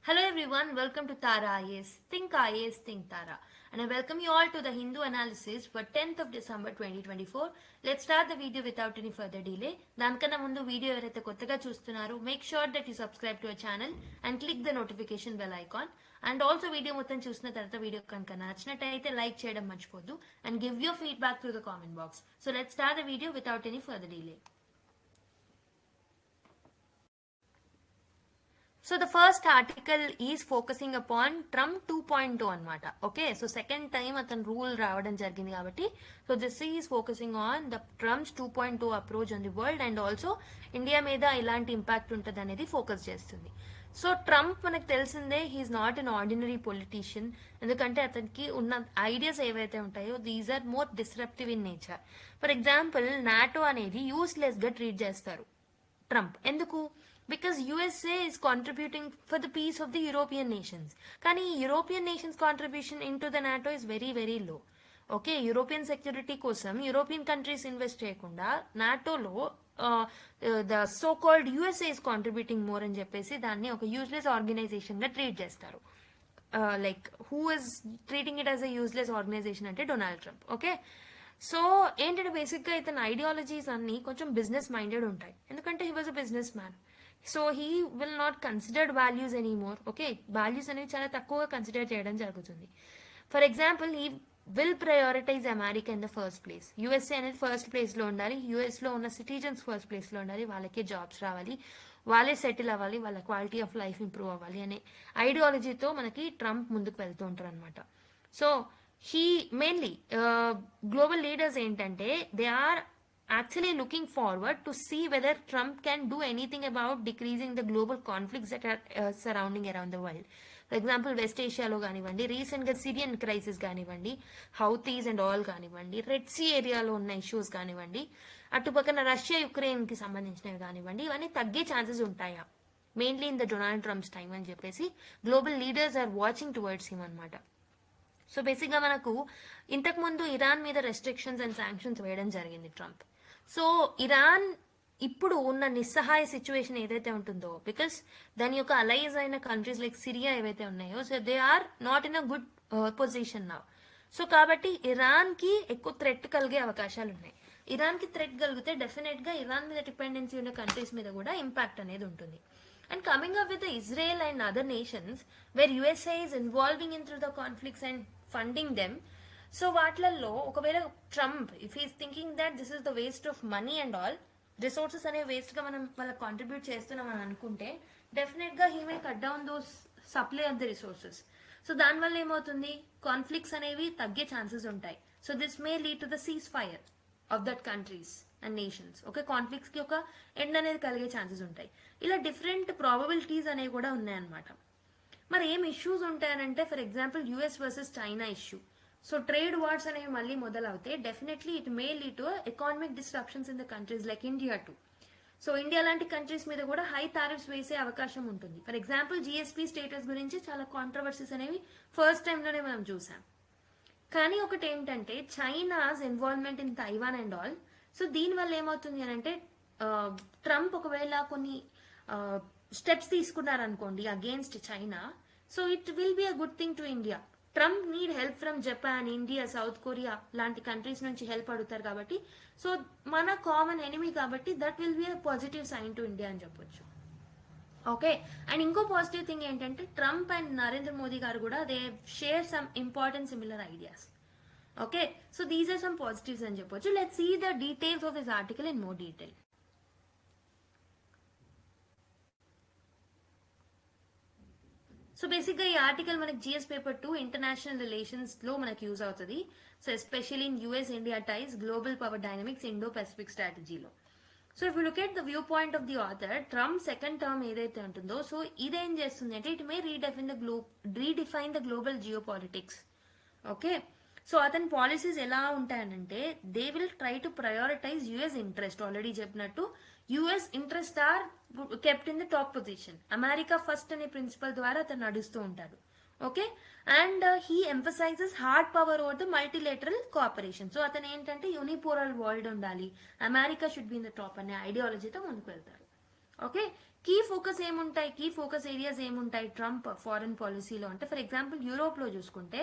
Hello everyone, welcome to Tara IAS. Think IAS, think Tara. And I welcome you all to the Hindu analysis for 10th of December 2024. Let's start the video without any further delay. దానికన్నా ముందు video ఎవరైతే కొత్తగా చూస్తున్నారో make sure that you subscribe to our channel and click the notification bell icon. And also video మొత్తం చూసిన తర్వాత video కనుక నచ్చినట్టయితే లైక్ చేయడం మర్చిపోద్దు and give your feedback through the comment box. So let's start the video without any further delay. So the first article is focusing upon Trump 2.0 అనమాట. Okay, so second time అతను rule రావడం జరిగింది కాబట్టి so this is focusing on the Trump's 2.0 approach on the world and also India మీద ఎలాంటి impact ఉంటుంది అనేది focus చేస్తుంది. సో ట్రంప్ మనకు తెలిసిందే he is not an ordinary politician, ఎందుకంటే అతనికి ఉన్న ఐడియాస్ ఏవైతే ఉంటాయో these are more disruptive in nature. For example NATO అనేది యూస్లెస్గా ట్రీట్ చేస్తారు ట్రంప్. ఎందుకు? Because USA is contributing for the peace of the European nations, కానీ European nations contribution in to the NATO is very very low. Okay, European security కోసం European countries invest చేయకుండా నాటోలో the so called USA is contributing more అని చెప్పేసి దాన్ని ఒక useless organization గా treat చేస్తారు. Like who is treating it as a useless organization అంటే డొనాల్డ్ ట్రంప్. ఓకే, సో ఏంటంటే బేసిక్గా ఇతని ఐడియాలజీస్ అన్ని కొంచెం బిజినెస్ మైండెడ్ ఉంటాయి, ఎందుకంటే he was a business man. So he will not considered values anymore. Okay, values అనేవి చాలా తక్కువగా కన్సిడర్ చేయడం జరుగుతుంది. For example he will prioritize America in the first place. USA అనేది ఫస్ట్ ప్లేస్లో ఉండాలి, యుఎస్లో ఉన్న సిటిజన్స్ ఫస్ట్ ప్లేస్లో ఉండాలి, వాళ్ళకే జాబ్స్ రావాలి, వాళ్ళే సెటిల్ అవ్వాలి, వాళ్ళ క్వాలిటీ ఆఫ్ లైఫ్ ఇంప్రూవ్ అవ్వాలి అనే ఐడియాలజీతో మనకి ట్రంప్ ముందుకు వెళ్తూ ఉంటారు అనమాట. So he mainly global leaders ఏంటంటే they are actually looking forward to see whether Trump can do anything about decreasing the global conflicts that are surrounding around the world. For example, west ఏషియాలో కానివ్వండి, రీసెంట్గా Syrian crisis కానివ్వండి, Houthis and all కానివ్వండి, red sea ఏరియాలో ఉన్న issues కానివ్వండి, అటుపక్కన Russia యుక్రెయిన్కి సంబంధించినవి కానివ్వండి, ఇవన్నీ తగ్గే ఛాన్సెస్ ఉంటాయా mainly in the Donald Trump's time అని చెప్పేసి global leaders are watching towards him అనమాట. సో బేసిక్గా మనకు ఇంతకుముందు ఇరాన్ మీద రెస్ట్రిక్షన్స్ అండ్ శాంక్షన్స్ వేయడం జరిగింది ట్రంప్. సో ఇరాన్ ఇప్పుడు ఉన్న నిస్సహాయ సిచ్యువేషన్ ఏదైతే ఉంటుందో, బికాస్ దాని యొక్క అలైజ్ అయిన కంట్రీస్ లైక్ సిరియా ఏవైతే ఉన్నాయో, so they are not in a good position now. So కాబట్టి ఇరాన్కి ఎక్కువ థ్రెట్ కలిగే అవకాశాలు ఉన్నాయి. ఇరాన్కి థ్రెట్ కలిగితే డెఫినెట్గా ఇరాన్ మీద డిపెండెన్సీ ఉన్న కంట్రీస్ మీద కూడా ఇంపాక్ట్ అనేది ఉంటుంది. And coming up with the Israel and other nations where USA is involving into the conflicts and funding them, so వాటిలలో ఒకవేళ Trump if is thinking that this is the waste of money and all, resources అనే వేస్ట్గా మనం వాళ్ళకి contribute చేస్తున్నాం అని అనుకుంటే డెఫినెట్గా he may cut down those supply of the resources. So దానివల్ల ఏమవుతుంది, కాన్ఫ్లిక్ట్స్ అనేవి తగ్గే ఛాన్సెస్ ఉంటాయి. So this may lead to the ceasefire of that countries and nations. Okay, కాన్ఫ్లిక్ట్స్కి ఒక ఎండ్ అనేది కలిగే ఛాన్సెస్ ఉంటాయి. ఇలా డిఫరెంట్ ప్రాబబిలిటీస్ అనేవి కూడా ఉన్నాయన్నమాట. మరి ఏం ఇష్యూస్ ఉంటాయనంటే for example US versus China issue. So trade wars అనేవి మళ్ళీ మొదలవుతాయి. Definitely it may lead to economic disruptions in the countries like India too. So India లాంటి కంట్రీస్ మీద కూడా హై టారిఫ్స్ వేసే అవకాశం ఉంటుంది. ఫర్ ఎగ్జాంపుల్ జిఎస్పీ స్టేటస్ గురించి చాలా కాంట్రవర్సీస్ అనేవి ఫస్ట్ టైంలోనే మనం చూసాం. కానీ ఒకటి ఏంటంటే China's involvement in Taiwan and all. So దీనివల్ల ఏమవుతుంది అని అంటే ట్రంప్ ఒకవేళ కొన్ని స్టెప్స్ తీసుకున్నారనుకోండి against China, so it will be a good thing to India. Trump need help from Japan, India, South Korea లాంటి కంట్రీస్ నుంచి హెల్ప్ అడుగుతారు కాబట్టి సో మన కామన్ ఎనిమీ కాబట్టి that will be a positive sign to India అని చెప్పొచ్చు. Okay, and ఇంకో positive thing ఏంటంటే ట్రంప్ అండ్ నరేంద్ర మోదీ గారు కూడా they share some important similar ideas. Okay, so these are some positives అని చెప్పొచ్చు. Let's see the details of this article in more detail. So బేసిక్గా ఈ ఆర్టికల్ మనకి జిఎస్ పేపర్ 2 ఇంటర్నేషనల్ రిలేషన్స్లో మనకి use అవుతుంది. So especially in US India ties, global power dynamics, Indo Pacific స్ట్రాటజీలో. So if you look at the view point of the author, Trump second term ఏదైతే ఉంటుందో so ఇదేం చేస్తుంది అంటే it may redefine the global geopolitics. Okay, so అతని policies ఎలా ఉంటాయనంటే they will try to prioritize US interest. Already చెప్పినట్టు US interest are kept in the top position. America first అనే ప్రిన్సిపల్ ద్వారా అతను నడుస్తూ ఉంటాడు. Okay, and he emphasises hard power over the multilateral cooperation. So అతను ఏంటంటే యూనిపోరల్ వరల్డ్ ఉండాలి, America should be in the top అనే ఐడియాలజీతో ముందుకు వెళ్తారు. ఓకే, కీ ఫోకస్ ఏముంటాయి, కీ ఫోకస్ ఏరియాస్ ఏముంటాయి ట్రంప్ ఫారెన్ పాలసీలో అంటే, ఫర్ ఎగ్జాంపుల్ యూరోప్ లో చూసుకుంటే,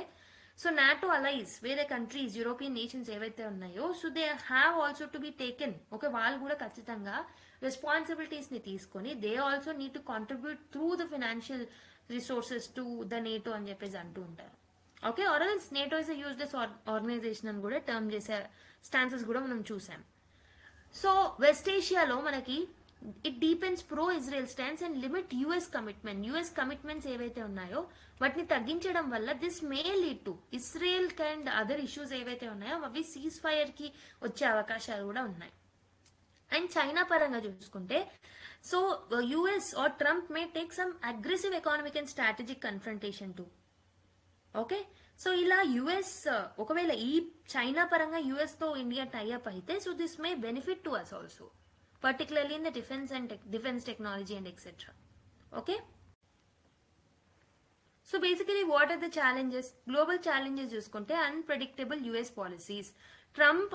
సో నాటో అలైస్ వేరే కంట్రీస్ యూరోపియన్ నేషన్స్ ఏవైతే ఉన్నాయో, so they have also to be taken, okay, వాళ్ళు కూడా ఖచ్చితంగా రెస్పాన్సిబిలిటీస్ ని తీసుకొని they also need to contribute through the financial resources to the NATO అని చెప్పేసి అంటూ ఉంటారు. ఓకే, ఆర్ఎల్స్ నేటో ఇస్ యూజ్లెస్ ఆర్గనైజేషన్ అని కూడా టర్మ్ చేసే స్టాన్సెస్ కూడా మనం చూసాం. సో వెస్ట్ ఏషియాలో మనకి it deepens pro Israel stance and limit US commitment, US commitments ఏవైతే ఉన్నాయో వాటిని తగ్గించడం వల్ల this may lead to Israel and other issues ఏవైతే ఉన్నాయో అవి సీజ్ ఫైర్ కి వచ్చే అవకాశాలు కూడా ఉన్నాయి. అండ్ చైనా పరంగా చూసుకుంటే, so US or Trump may take some aggressive economic and strategic confrontation to, okay. So ఇలా యుఎస్ ఒకవేళ ఈ చైనా పరంగా యుఎస్ తో ఇండియా టైఅప్ అయితే, so this may benefit to us also, particularly in the defence technology and etcetera. Okay, so basically what are the challenges, global challenges చూసుకుంటే unpredictable US policies, Trump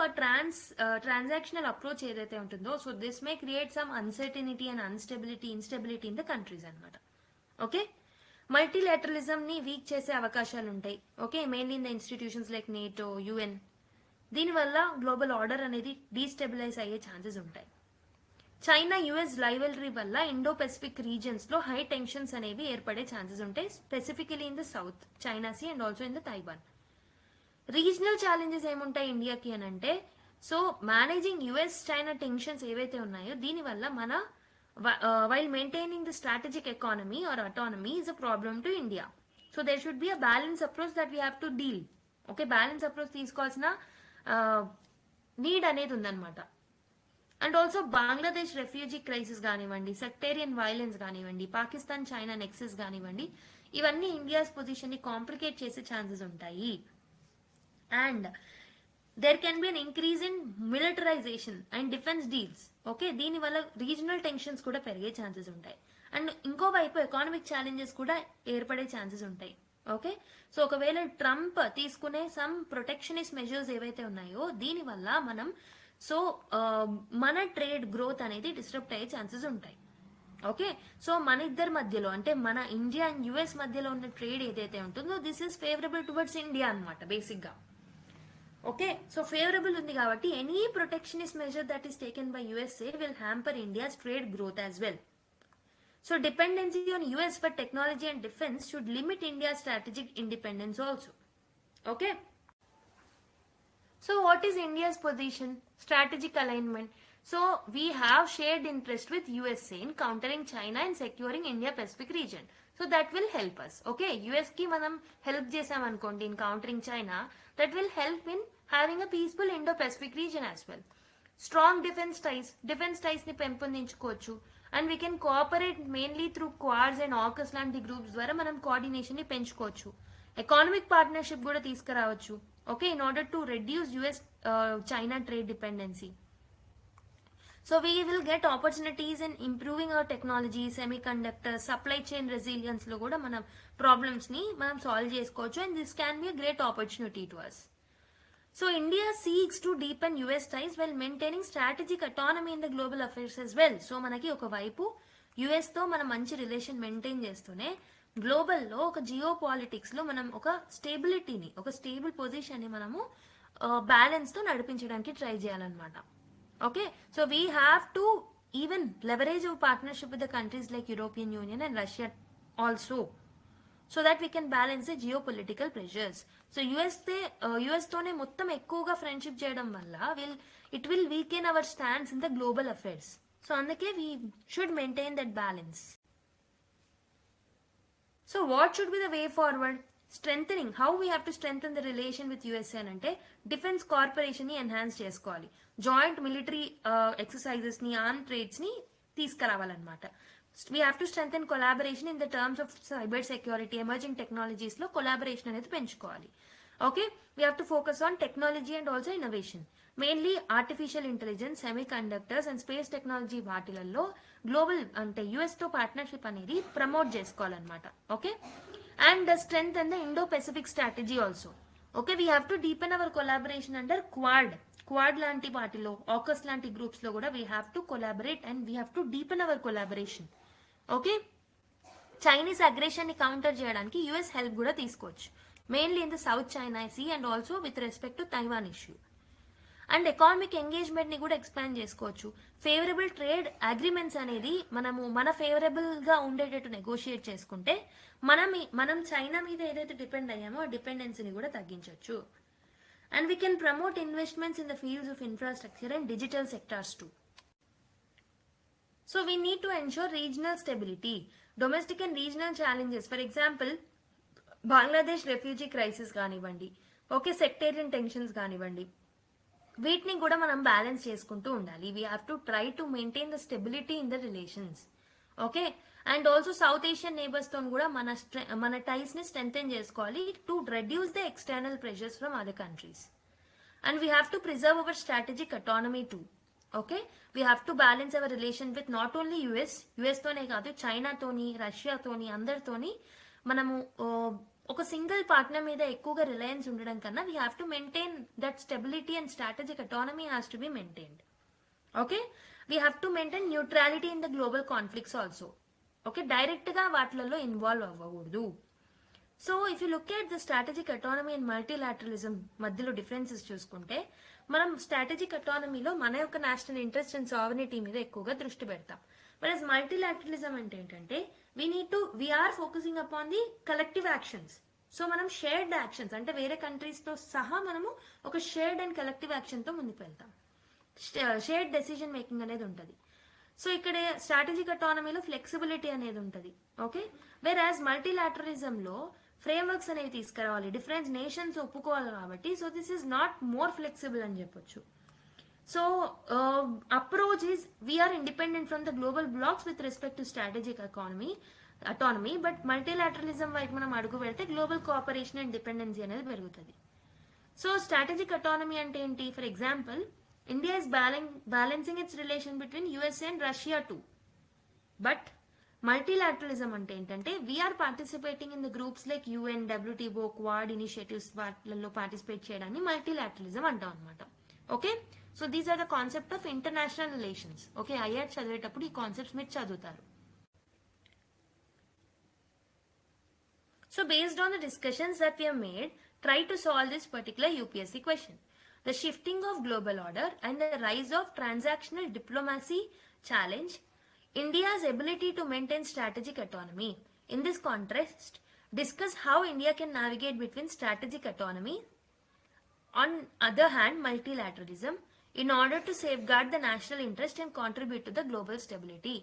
transactional approach ఏదైతే ఉంటుందో, so this may create some uncertainty and instability in the countries అనమాట. Okay, multilateralism ని weak చేసే అవకాశాలు ఉంటాయి. Okay, mainly in the institutions like NATO, UN. దీనివల్ల global order అనేది డీస్టెబిలైజ్ అయ్యే ఛాన్సెస్ ఉంటాయి. చైనా యుఎస్ రైవల్రీ వల్ల ఇండో పెసిఫిక్ రీజియన్స్ లో హై టెన్షన్స్ అనేవి ఏర్పడే ఛాన్సెస్ ఉంటాయి, specifically in the South China Sea and also in the Taiwan. Regional challenges ఏముంటాయి ఇండియాకి అని అంటే, so managing US China tensions ఏవైతే ఉన్నాయో దీనివల్ల మన while maintaining the strategic economy or autonomy is a problem to India. So there should be a balanced approach that we have to deal. Okay, balanced approach తీసుకోవాల్సిన need అనేది ఉందన్నమాట. And also Bangladesh refugee crisis కానివ్వండి, sectarian violence కానివ్వండి, Pakistan China nexus కానివ్వండి, ఇవన్నీ India's position ని complicate చేసే chances ఉంటాయి. And there can be an increase in militarization and defence deals. Okay, దీనివల్ల రీజనల్ టెన్షన్స్ కూడా పెరిగే ఛాన్సెస్ ఉంటాయి. అండ్ ఇంకోవైపు ఎకానమిక్ ఛాలెంజెస్ కూడా ఏర్పడే ఛాన్సెస్ ఉంటాయి. ఓకే, సో ఒకవేళ ట్రంప్ తీసుకునే సమ్ ప్రొటెక్షనిస్ట్ మెజర్స్ ఏవైతే ఉన్నాయో దీనివల్ల మనం సో మన ట్రేడ్ గ్రోత్ అనేది డిస్టర్బ్ అయ్యే ఛాన్సెస్ ఉంటాయి. ఓకే, సో మన ఇద్దరి మధ్యలో అంటే మన ఇండియా అండ్ యుఎస్ మధ్యలో ఉన్న ట్రేడ్ ఏదైతే ఉంటుందో this is favourable towards India అనమాట బేసిక్ గా. ఓకే, సో ఫేవరబుల్ ఉంది కాబట్టి any protectionist measure that is taken by USA will hamper India's trade growth as well. So dependency on US for technology and defence should limit India strategic independence also. Okay, so what is India's position, strategic alignment? So we have shared interest with USA in countering China and securing India Pacific reason. So that will help us. Okay, US కి మనం help చేసాం అనుకోండి in countering China, that will help in having a peaceful Indo Pacific region as well. Strong defence ties ని పెంపొందించుకోవచ్చు. And we can cooperate mainly through Quads and AUKUS లాంటి groups ద్వారా మనం coordination ని పెంచుకోవచ్చు. ఎకానమిక్ పార్ట్నర్షిప్ కూడా తీసుకురావచ్చు. Okay, in order to reduce US China trade dependency. So we will get opportunities in improving our technology, semiconductor, supply chain resilience లో కూడా మన ప్రాబ్లమ్స్ ని మనం సాల్వ్ చేసుకోవచ్చు. And this can be a great opportunity to us. So India seeks to deepen US ties well maintaining strategic autonomy in the global affairs as well. So మనకి ఒకవైపు US తో మనం మంచి రిలేషన్ మెయింటైన్ చేస్తూనే global లో ఒక geo politics లో మనం ఒక స్టేబిలిటీని, ఒక స్టేబుల్ పొజిషన్ ని మనము బ్యాలెన్స్ తో నడిపించడానికి ట్రై చేయాలన్నమాట. Okay, so we have to even leverage our partnership with the countries like European Union and Russia also, so that we can balance the geopolitical pressures. So US tone mottam ekkuva friendship cheyadam valla it will weaken our stance in the global affairs. So andake we should maintain that balance. So what should be the way forward? Strengthening, how we have to strengthen the relation with USA అంటే defence corporation ని enhance చేసుకోవాలి. Joint military exercises ని, arm trades ని తీసుకురావాలన్నమాట. We have to strengthen collaboration in the terms of cyber security, emerging technologies లో collaboration అనేది పెంచుకోవాలి. Okay, we have to focus on technology and also innovation, mainly artificial intelligence, semiconductors and space technology వాటిలలో global అంటే US తో partnership అనేది promote చేసుకోవాలన్నమాట. Okay, and strengthen the Indo-Pacific strategy also. Okay, we have to deepen our collaboration under Quad లాంటి వాటిలో, AUKUS లాంటి groups లో కూడా we have to collaborate and we have to deepen our collaboration. Okay, Chinese aggression ని counter చేయడానికి US help కూడా తీసుకోవచ్చు, mainly in the South China Sea and also with respect to Taiwan issue. And economic engagement ని కూడా expand చేసుకోవచ్చు. Favourable trade agreements అనేది మనము మన ఫేవరబుల్ గా ఉండేటట్టు నెగోషియేట్ చేసుకుంటే మనం చైనా మీద ఏదైతే డిపెండ్ అయ్యామో ఆ డిపెండెన్సీని కూడా తగ్గించవచ్చు. And we can promote investments in the fields of infrastructure and digital sectors two. So we need to ensure regional stability, domestic and regional challenges. For example, Bangladesh refugee crisis కానివ్వండి, okay, sectarian tensions కానివ్వండి, వీటిని కూడా మనం balance చేసుకుంటూ ఉండాలి. We have to try to maintain the stability in the relations. Okay, and also South Asian neighbours తో కూడా మన టైస్ ని స్ట్రెంథెన్ చేసుకోవాలి to reduce the external pressures from other countries. And we have to preserve our strategic autonomy too. Okay, we have to balance our relation with not only US తోనే కాదు, చైనాతోని, రష్యాతోని, అందరితోని మనము ఒక సింగిల్ పార్ట్నర్ మీద ఎక్కువగా Reliance ఉండడం కన్నా we have to maintain that stability and strategic autonomy has to be maintained. Okay, we have to maintain neutrality in the global conflicts also. Okay, direct గా వాటిలలో ఇన్వాల్వ్ అవ్వకూడదు. So if you look at the strategic autonomy and multilateralism మధ్యలో differences చూసుకుంటే, మనం strategic అటానమీలో మన యొక్క national interest and sovereignty మీద ఎక్కువగా దృష్టి పెడతాం. వెరస్ మల్టీలాటరలిజం అంటే ఏంటంటే we are focusing upon the collective actions. So మనం షేర్డ్ యాక్షన్స్ అంటే వేరే కంట్రీస్ తో సహా మనము ఒక షేర్డ్ అండ్ కలెక్టివ్ యాక్షన్ తో ముందుకు వెళ్తాం. షేర్డ్ డెసిషన్ మేకింగ్ అనేది ఉంటుంది. సో ఇక్కడ స్ట్రాటజిక్ అటానమీలో ఫ్లెక్సిబిలిటీ అనేది ఉంటుంది. ఓకే, వేరాజ్ మల్టీలాటరలిజంలో ఫ్రేమ్వర్క్స్ అనేవి తీసుకురావాలి, డిఫరెంట్ నేషన్స్ ఒప్పుకోవాలి కాబట్టి so this is not more flexible అని చెప్పొచ్చు. So approach is we are independent from the global blocs with respect to strategic autonomy, but multilateralism వైపు మనం అడుగు పెడితే గ్లోబల్ కోఆపరేషన్ అండ్ డిపెండెన్సీ అనేది పెరుగుతుంది. సో స్ట్రాటజిక్ అటానమీ అంటే ఏంటి? For example, India is balancing its relation between USA and Russia too. But multilateralism అంటే ఏంటంటే we are participating in the groups like UN, WTO, Quad initiatives వాటిల్లో participate చేయడాన్ని multilateralism అంటాం అనమాట. Okay, so these are the concept of international relations. Okay, IR చదివేటప్పుడు ఈ concepts మీరు చదువుతారు. So based on the discussions that we have made, try to solve this particular UPSC question. The shifting of global order and the rise of transactional diplomacy challenge India's ability to maintain strategic autonomy. In this context, discuss how India can navigate between strategic autonomy, on other hand multilateralism, in order to safeguard the national interest and contribute to the global stability.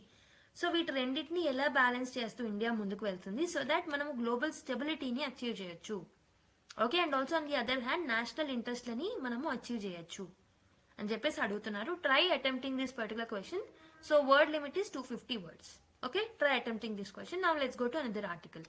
So వీటి రెండింటిని ఎలా balance చేస్తూ India ముందుకు వెళ్తుంది so that మనము global స్టెబిలిటీని achieve చేయొచ్చు. Okay, and also on the other hand national ఇంట్రెస్ట్లని మనము అచీవ్ చేయొచ్చు అని చెప్పేసి అడుగుతున్నారు. Try attempting this particular question. So word limit is 250 words. Okay, try attempting this question. Now let's go to another article.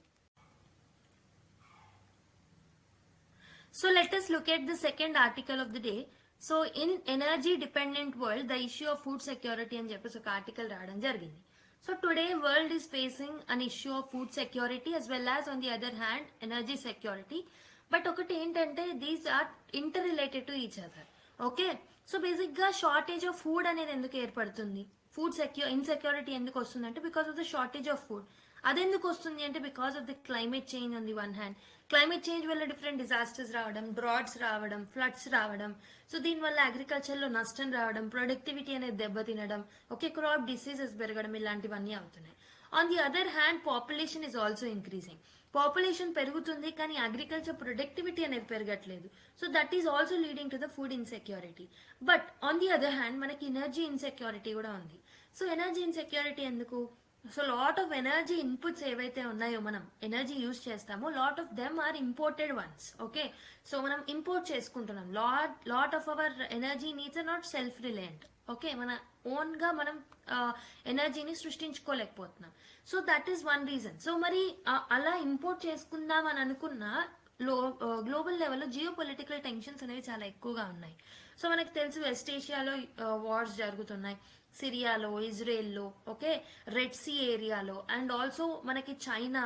So let us look at the second article of the day. So in energy dependent world, the issue of food security అని చెప్పేసి ఒక article రావడం జరిగింది. So today world is facing an issue of food security as well as on the other hand energy security. But ఒకటి ఏంటంటే these are interrelated to each other. Okay, so basic గా shortage of food అనేది ఎందుకు ఏర్పడుతుంది? Food insecurity ఎందుకు వస్తుందంటే because of the shortage of food. అదెందుకు వస్తుంది అంటే because of the climate change on the one hand. Climate change వల్ల డిఫరెంట్ డిజాస్టర్స్ రావడం, డ్రాట్స్ రావడం, ఫ్లడ్స్ రావడం, సో దీనివల్ల అగ్రికల్చర్లో నష్టం రావడం, ప్రొడక్టివిటీ అనేది దెబ్బతినడం, ఓకే, క్రాప్ డిసీజెస్ పెరగడం, ఇలాంటివన్నీ అవుతున్నాయి. On the other hand population is also increasing. Population పెరుగుతుంది కానీ అగ్రికల్చర్ ప్రొడక్టివిటీ అనేది పెరగట్లేదు. So that is also leading to the food insecurity. But on the other hand మనకి ఎనర్జీ ఇన్సెక్యూరిటీ కూడా ఉంది. సో ఎనర్జీ ఇన్సెక్యూరిటీ ఎందుకు? So lot of energy inputs ఏవైతే ఉన్నాయో మనం ఎనర్జీ యూజ్ చేస్తామో lot of them are imported ones. Okay, so మనం import చేసుకుంటున్నాం. Lot of our energy needs are not self reliant. Okay, మన ఓన్ గా మనం ఎనర్జీని సృష్టించుకోలేకపోతున్నాం. So that is one reason. So మరి అలా ఇంపోర్ట్ చేసుకుందాం అని అనుకున్న గ్లోబల్ లెవెల్లో జియో పొలిటికల్ టెన్షన్స్ అనేవి చాలా ఎక్కువగా ఉన్నాయి. సో మనకు తెలుసు వెస్ట్ ఏషియాలో వార్స్ జరుగుతున్నాయి, సిరియాలో, ఇజ్రాయెల్లో, ఓకే, రెడ్ సీ ఏరియాలో, అండ్ ఆల్సో మనకి చైనా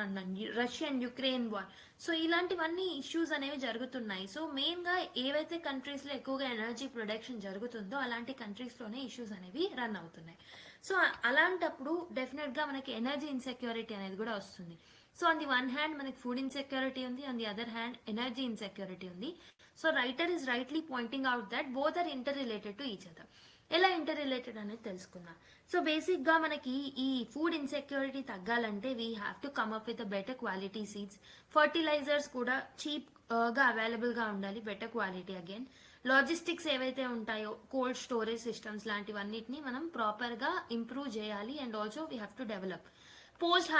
అన్నాను, Russia and Ukraine war. So ఇలాంటివన్నీ ఇష్యూస్ అనేవి జరుగుతున్నాయి. సో మెయిన్ గా ఏవైతే కంట్రీస్ లో ఎక్కువగా ఎనర్జీ ప్రొడక్షన్ జరుగుతుందో అలాంటి కంట్రీస్ లోనే ఇష్యూస్ అనేవి రన్ అవుతున్నాయి. సో అలాంటప్పుడు డెఫినెట్గా మనకి ఎనర్జీ ఇన్సెక్యూరిటీ అనేది కూడా వస్తుంది. So on the one hand మనకి ఫుడ్ ఇన్సెక్యూరిటీ ఉంది, on the other hand energy insecurity ఉంది. So writer is rightly pointing out that both are interrelated to each other. ఎలా ఇంటర్ రిలేటెడ్ అనేది తెలుసుకుందాం. So బేసిక్గా మనకి ఈ ఫుడ్ ఇన్సెక్యూరిటీ తగ్గాలంటే we have to come up with better quality seeds. Fertilisers కూడా cheap గా అవైలబుల్గా ఉండాలి, బెటర్ క్వాలిటీ. అగైన్ లాజిస్టిక్స్ ఏవైతే ఉంటాయో కోల్డ్ స్టోరేజ్ సిస్టమ్స్ లాంటివన్నిటిని మనం ప్రాపర్గా ఇంప్రూవ్ చేయాలి. And also we have to develop post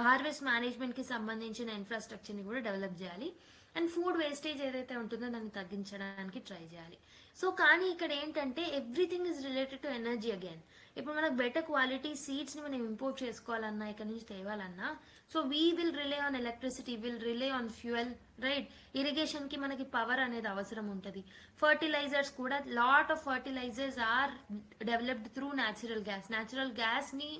harvest మేనేజ్మెంట్కి సంబంధించిన ఇన్ఫ్రాస్ట్రక్చర్ని కూడా డెవలప్ చేయాలి. అండ్ ఫుడ్ వేస్టేజ్ ఏదైతే ఉంటుందో దాన్ని తగ్గించడానికి ట్రై చేయాలి. సో కానీ ఇక్కడ ఏంటంటే everything is related to energy again. ఇప్పుడు మనకు బెటర్ క్వాలిటీ సీడ్స్ని మనం ఇంపోర్ట్ చేసుకోవాలన్నా, ఇక్కడ నుంచి తేవాలన్నా, so we will rely on electricity, will rely on fuel, right? ఇరిగేషన్కి మనకి పవర్ అనేది అవసరం ఉంటుంది. ఫర్టిలైజర్స్ కూడా lot of fertilisers are developed through natural గ్యాస్ని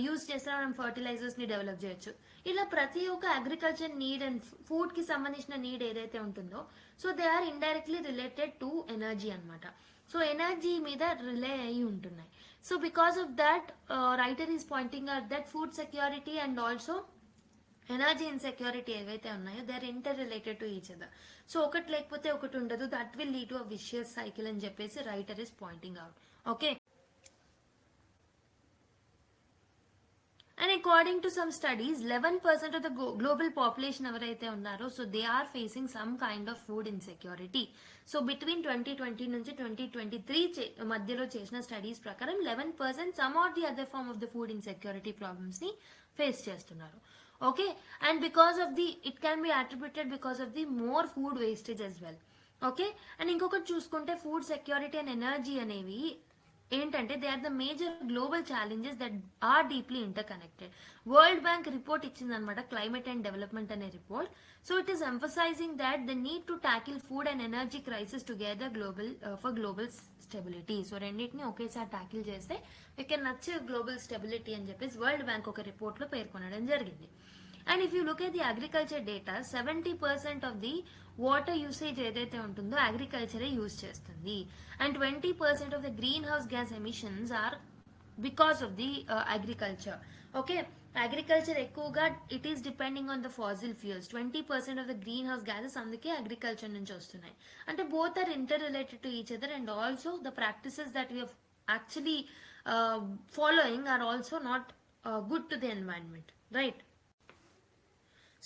యూజ్ చేస్తే మనం ఫర్టిలైజర్స్ ని డెవలప్ చేయొచ్చు. ఇలా ప్రతి ఒక్క అగ్రికల్చర్ నీడ్ అండ్ ఫుడ్ కి సంబంధించిన నీడ్ ఏదైతే ఉంటుందో so they or indirectly related to energy అనమాట. సో ఎనర్జీ మీద రిలే అయి ఉంటున్నాయి. So because of that writer is Poynting out that food security and also energy insecurity ఏవైతే ఉన్నాయో they are interrelated to each other. So ఒకటి లేకపోతే ఒకటి ఉండదు, that will lead to a vicious cycle అని చెప్పేసి writer is pointing out. Okay. And according to some studies, 11% of the global population ఎవరైతే ఉన్నారో so they are facing some kind of food insecurity. So between 2020 నుంచి 2023 మధ్యలో చేసిన studies ప్రకారం 11% some are the other form of the food insecurity problems ని face చేస్తున్నారు. Okay. And because of the it can be attributed because of the more food wastage as well. Okay. And ఇంకొకటి చూసుకుంటే food security and energy అనేవి ఏంటంటే they are the major global challenges that are deeply interconnected. World Bank report ఇచ్చిందనమాట, climate and development అనే report. So it is emphasising that the need to tackle food and energy crisis together for global stability. So రెండింటిని ఒకేసారి tackle చేస్తే we can achieve global stability అని చెప్పేసి World Bank ఒక report లో పేర్కొనడం జరిగింది. And if you look at the agriculture data, 70% of the water usage ఏదైతే ఉంటుందో అగ్రికల్చరే యూజ్ చేస్తుంది. And 20% of the greenhouse gas emissions are because of the agriculture. Okay. Agriculture ఎక్కువగా it is depending on the fossil fuels. 20% of the greenhouse gases అందుకే agriculture నుంచి వస్తున్నాయి. అంటే both are interrelated to each other and also the practices that we actually following are also not good to the environment, right?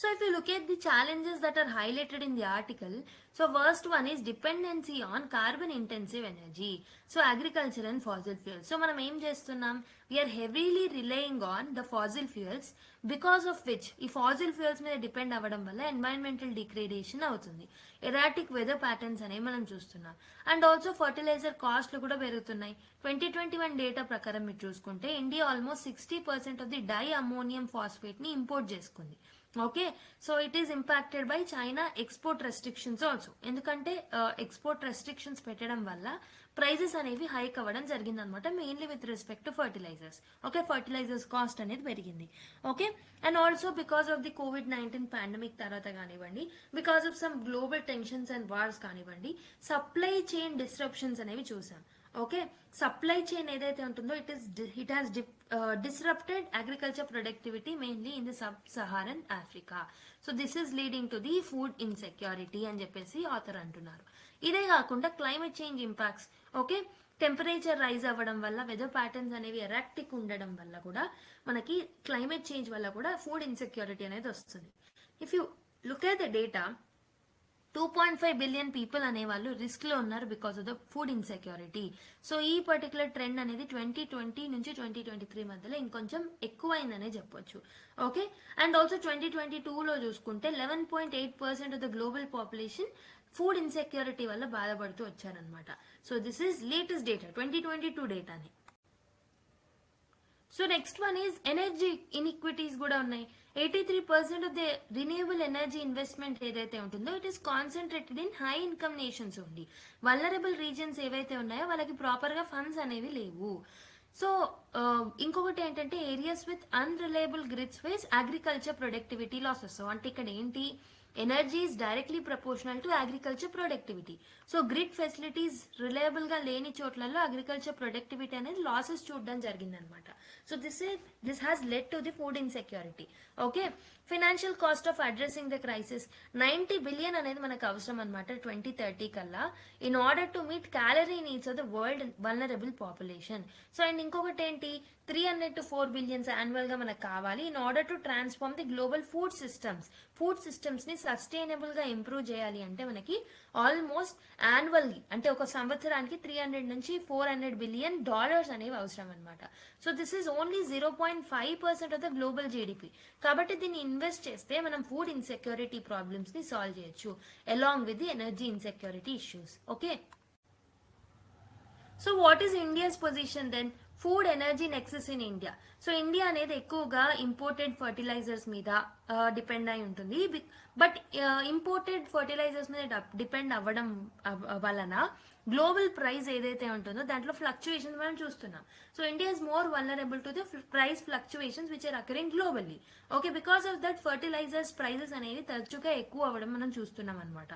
So if you look at the challenges that are highlighted in the article, so first one is dependency on carbon intensive energy. So agriculture and fossil fuels. So మనం ఏం చేస్తున్నాం, we are heavily relying on the fossil fuels because of which ఈ fossil fuels మీద depend అవ్వడం వల్ల environmental degradation అవుతుంది. Erratic weather patterns అనేవి మనం చూస్తున్నాం. అండ్ ఆల్సో ఫర్టిలైజర్ కాస్ట్లు కూడా పెరుగుతున్నాయి. 2021 డేటా ప్రకారం మీరు చూసుకుంటే India almost 60% of the di ammonium phosphate ని ఇంపోర్ట్ చేసుకుంది. Okay. So it is impacted by China export restrictions also. ఎందుకంటే ఎక్స్పోర్ట్ రెస్ట్రిక్షన్స్ పెట్టడం వల్ల ప్రైజెస్ అనేవి హైక్ అవ్వడం జరిగింది అనమాట, mainly with respect to fertilizers. Okay. Fertilizers cost అనేది పెరిగింది. Okay. And also because of the COVID-19 pandemic తర్వాత కానివ్వండి, because of some global tensions and wars కానివ్వండి, సప్లై చైన్ డిస్రప్షన్స్ అనేవి చూసాం. ఓకే. సప్లై చైన్ ఏదైతే ఉంటుందో it has disrupted agriculture productivity mainly in the sub-Saharan Africa. So this is leading to the food insecurity అని చెప్పేసి author అంటున్నారు. ఇదే కాకుండా climate change impacts. Okay. Temperature rise అవ్వడం వల్ల, వెదర్ ప్యాటర్న్స్ అనేవి ఎరాక్టిక్ ఉండడం వల్ల కూడా మనకి క్లైమేట్ చేంజ్ వల్ల కూడా ఫుడ్ ఇన్సెక్యూరిటీ అనేది వస్తుంది. If you look at the data, 2.5 billion people అనేవాళ్ళు రిస్క్ లో ఉన్నారు because of the food insecurity. So ఈ పర్టికులర్ ట్రెండ్ అనేది 2020 నుంచి 2023 మధ్యలో ఇంకొంచెం ఎక్కువైందనే చెప్పొచ్చు. ఓకే. అండ్ ఆల్సో 2022లో చూసుకుంటే 11.8% of the global population food insecurity వల్ల బాధపడుతూ వచ్చారనమాట. So this is latest data, 2022 డేటాని. So next one is energy inequities కూడా ఉన్నాయి. 83% of the renewable energy investment ఏదైతే ఉంటుందో it is concentrated in high income nations only. Vulnerable regions ఏవైతే ఉన్నాయో వాళ్ళకి ప్రాపర్ గా ఫండ్స్ అనేవి లేవు. సో ఇంకొకటి ఏంటంటే areas with unreliable grids face agriculture productivity losses. So అంటే ఇక్కడ ఏంటి, energy is directly proportional to agriculture productivity. So grid facilities reliable గా లేని చోట్లలో అగ్రికల్చర్ ప్రొడక్టివిటీ అనేది లాసెస్ చూడడం జరిగిందనమాట. So this has led to the food insecurity. Okay, financial cost of addressing the crisis 90 billion అనేది మనకు అవసరం అనమాట 2030 కల్లా, in order to meet calorie needs of the world vulnerable population. So and ఇంకొకటి ఏంటి, 300 to 4 బిలియన్స్ యాన్యువల్ గా మనకు కావాలి in order to transform the global food systems ని సస్టైనబుల్ గా ఇంప్రూవ్ చేయాలి అంటే మనకి ఆల్మోస్ట్ యాన్యువల్లీ అంటే ఒక సంవత్సరానికి 300 నుంచి 400 బిలియన్ డాలర్స్ అనేవి అవసరం అనమాట. So this is only 0.5% of the global GDP. కాబట్టి దీన్ని ఇన్వెస్ట్ చేస్తే మనం ఫుడ్ ఇన్సెక్యూరిటీ ప్రాబ్లమ్స్ ని సాల్వ్ చేయొచ్చు along with the energy insecurity issues. Okay, so what is India's position then? Food energy nexus in India. So India అనేది ఎక్కువగా imported fertilizers మీద depend అయి ఉంటుంది. బట్ ఇంపోర్టెడ్ ఫర్టిలైజర్స్ మీద డిపెండ్ అవ్వడం వలన గ్లోబల్ ప్రైస్ ఏదైతే ఉంటుందో దాంట్లో ఫ్లక్చుయేషన్స్ మనం చూస్తున్నాం. So India is more vulnerable to the price fluctuations which are occurring globally. Okay, because of that fertilizers prices అనేవి తరచుగా ఎక్కువ అవ్వడం మనం చూస్తున్నాం అనమాట.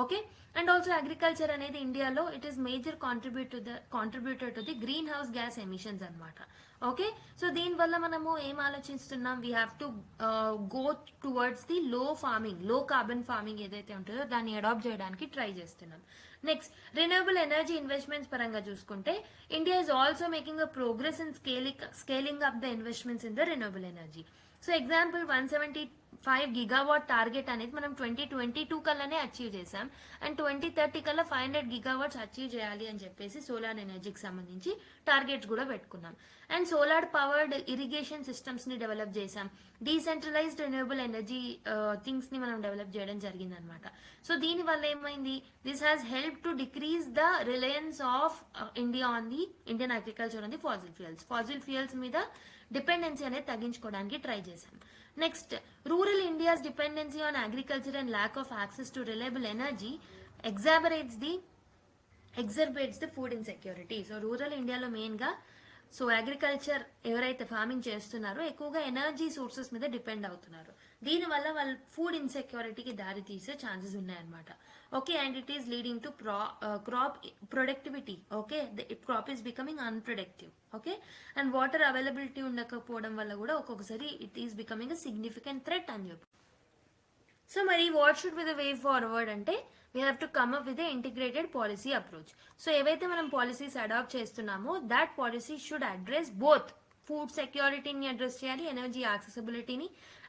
ఓకే, అండ్ ఆల్సో అగ్రికల్చర్ అనేది ఇండియాలో it is major contributor to the green house gas emissions అనమాట. ఓకే, సో దీనివల్ల మనము ఏం ఆలోచిస్తున్నాం, we have to go towards the లో కార్బన్ ఫార్మింగ్ ఏదైతే ఉంటుందో దాన్ని అడాప్ట్ చేయడానికి ట్రై చేస్తున్నాం. నెక్స్ట్, రిన్యూవబుల్ ఎనర్జీ ఇన్వెస్ట్మెంట్స్ పరంగా చూసుకుంటే India is also making a progress in scaling up the investments in the renewable energy. So example 175 gigawatt target అనేది మనం 2022 కల్లానే అచీవ్ చేసాం. అండ్ 2030 కల్లా 500 గిగావాట్స్ అచీవ్ చేయాలి అని చెప్పేసి సోలార్ ఎనర్జీకి సంబంధించి టార్గెట్స్ కూడా పెట్టుకున్నాం. And solar powered irrigation systems ని డెవలప్ చేసాం. డీసెంట్రలైజ్డ్ రెన్యూవబుల్ ఎనర్జీ థింగ్స్ ని మనం డెవలప్ చేయడం జరిగింది అనమాట. సో దీని వల్ల ఏమైంది, this has help to decrease the reliance of India on the Indian agriculture on the fossil fuels మీద డిపెండెన్సీ అనేది తగ్గించుకోవడానికి ట్రై చేశాం. Next, rural India's dependency on agriculture and lack of access to reliable energy exacerbates the food insecurity. So rural ఇండియాలో main గా so agriculture ఎవరైతే farming చేస్తున్నారో ఎక్కువగా energy sources మీద డిపెండ్ అవుతున్నారు. దీనివల్ల వాళ్ళు ఫుడ్ ఇన్సెక్యూరిటీకి దారి తీసే ఛాన్సెస్ ఉన్నాయన్నమాట. Okay, and it is leading to crop productivity. Okay, crop is becoming unproductive. Okay, and water availability ఉండకపోవడం వల్ల కూడా ఒక్కొక్కసారి it is becoming a significant threat అని చెప్పి. సో మరి what should be the way forward అంటే we have to come up with integrated policy approach. So ఏవైతే మనం పాలసీస్ అడాప్ట్ చేస్తున్నామో that policy should address both food సెక్యూరిటీని address చేయాలి, energy యాక్సెసిబిలిటీని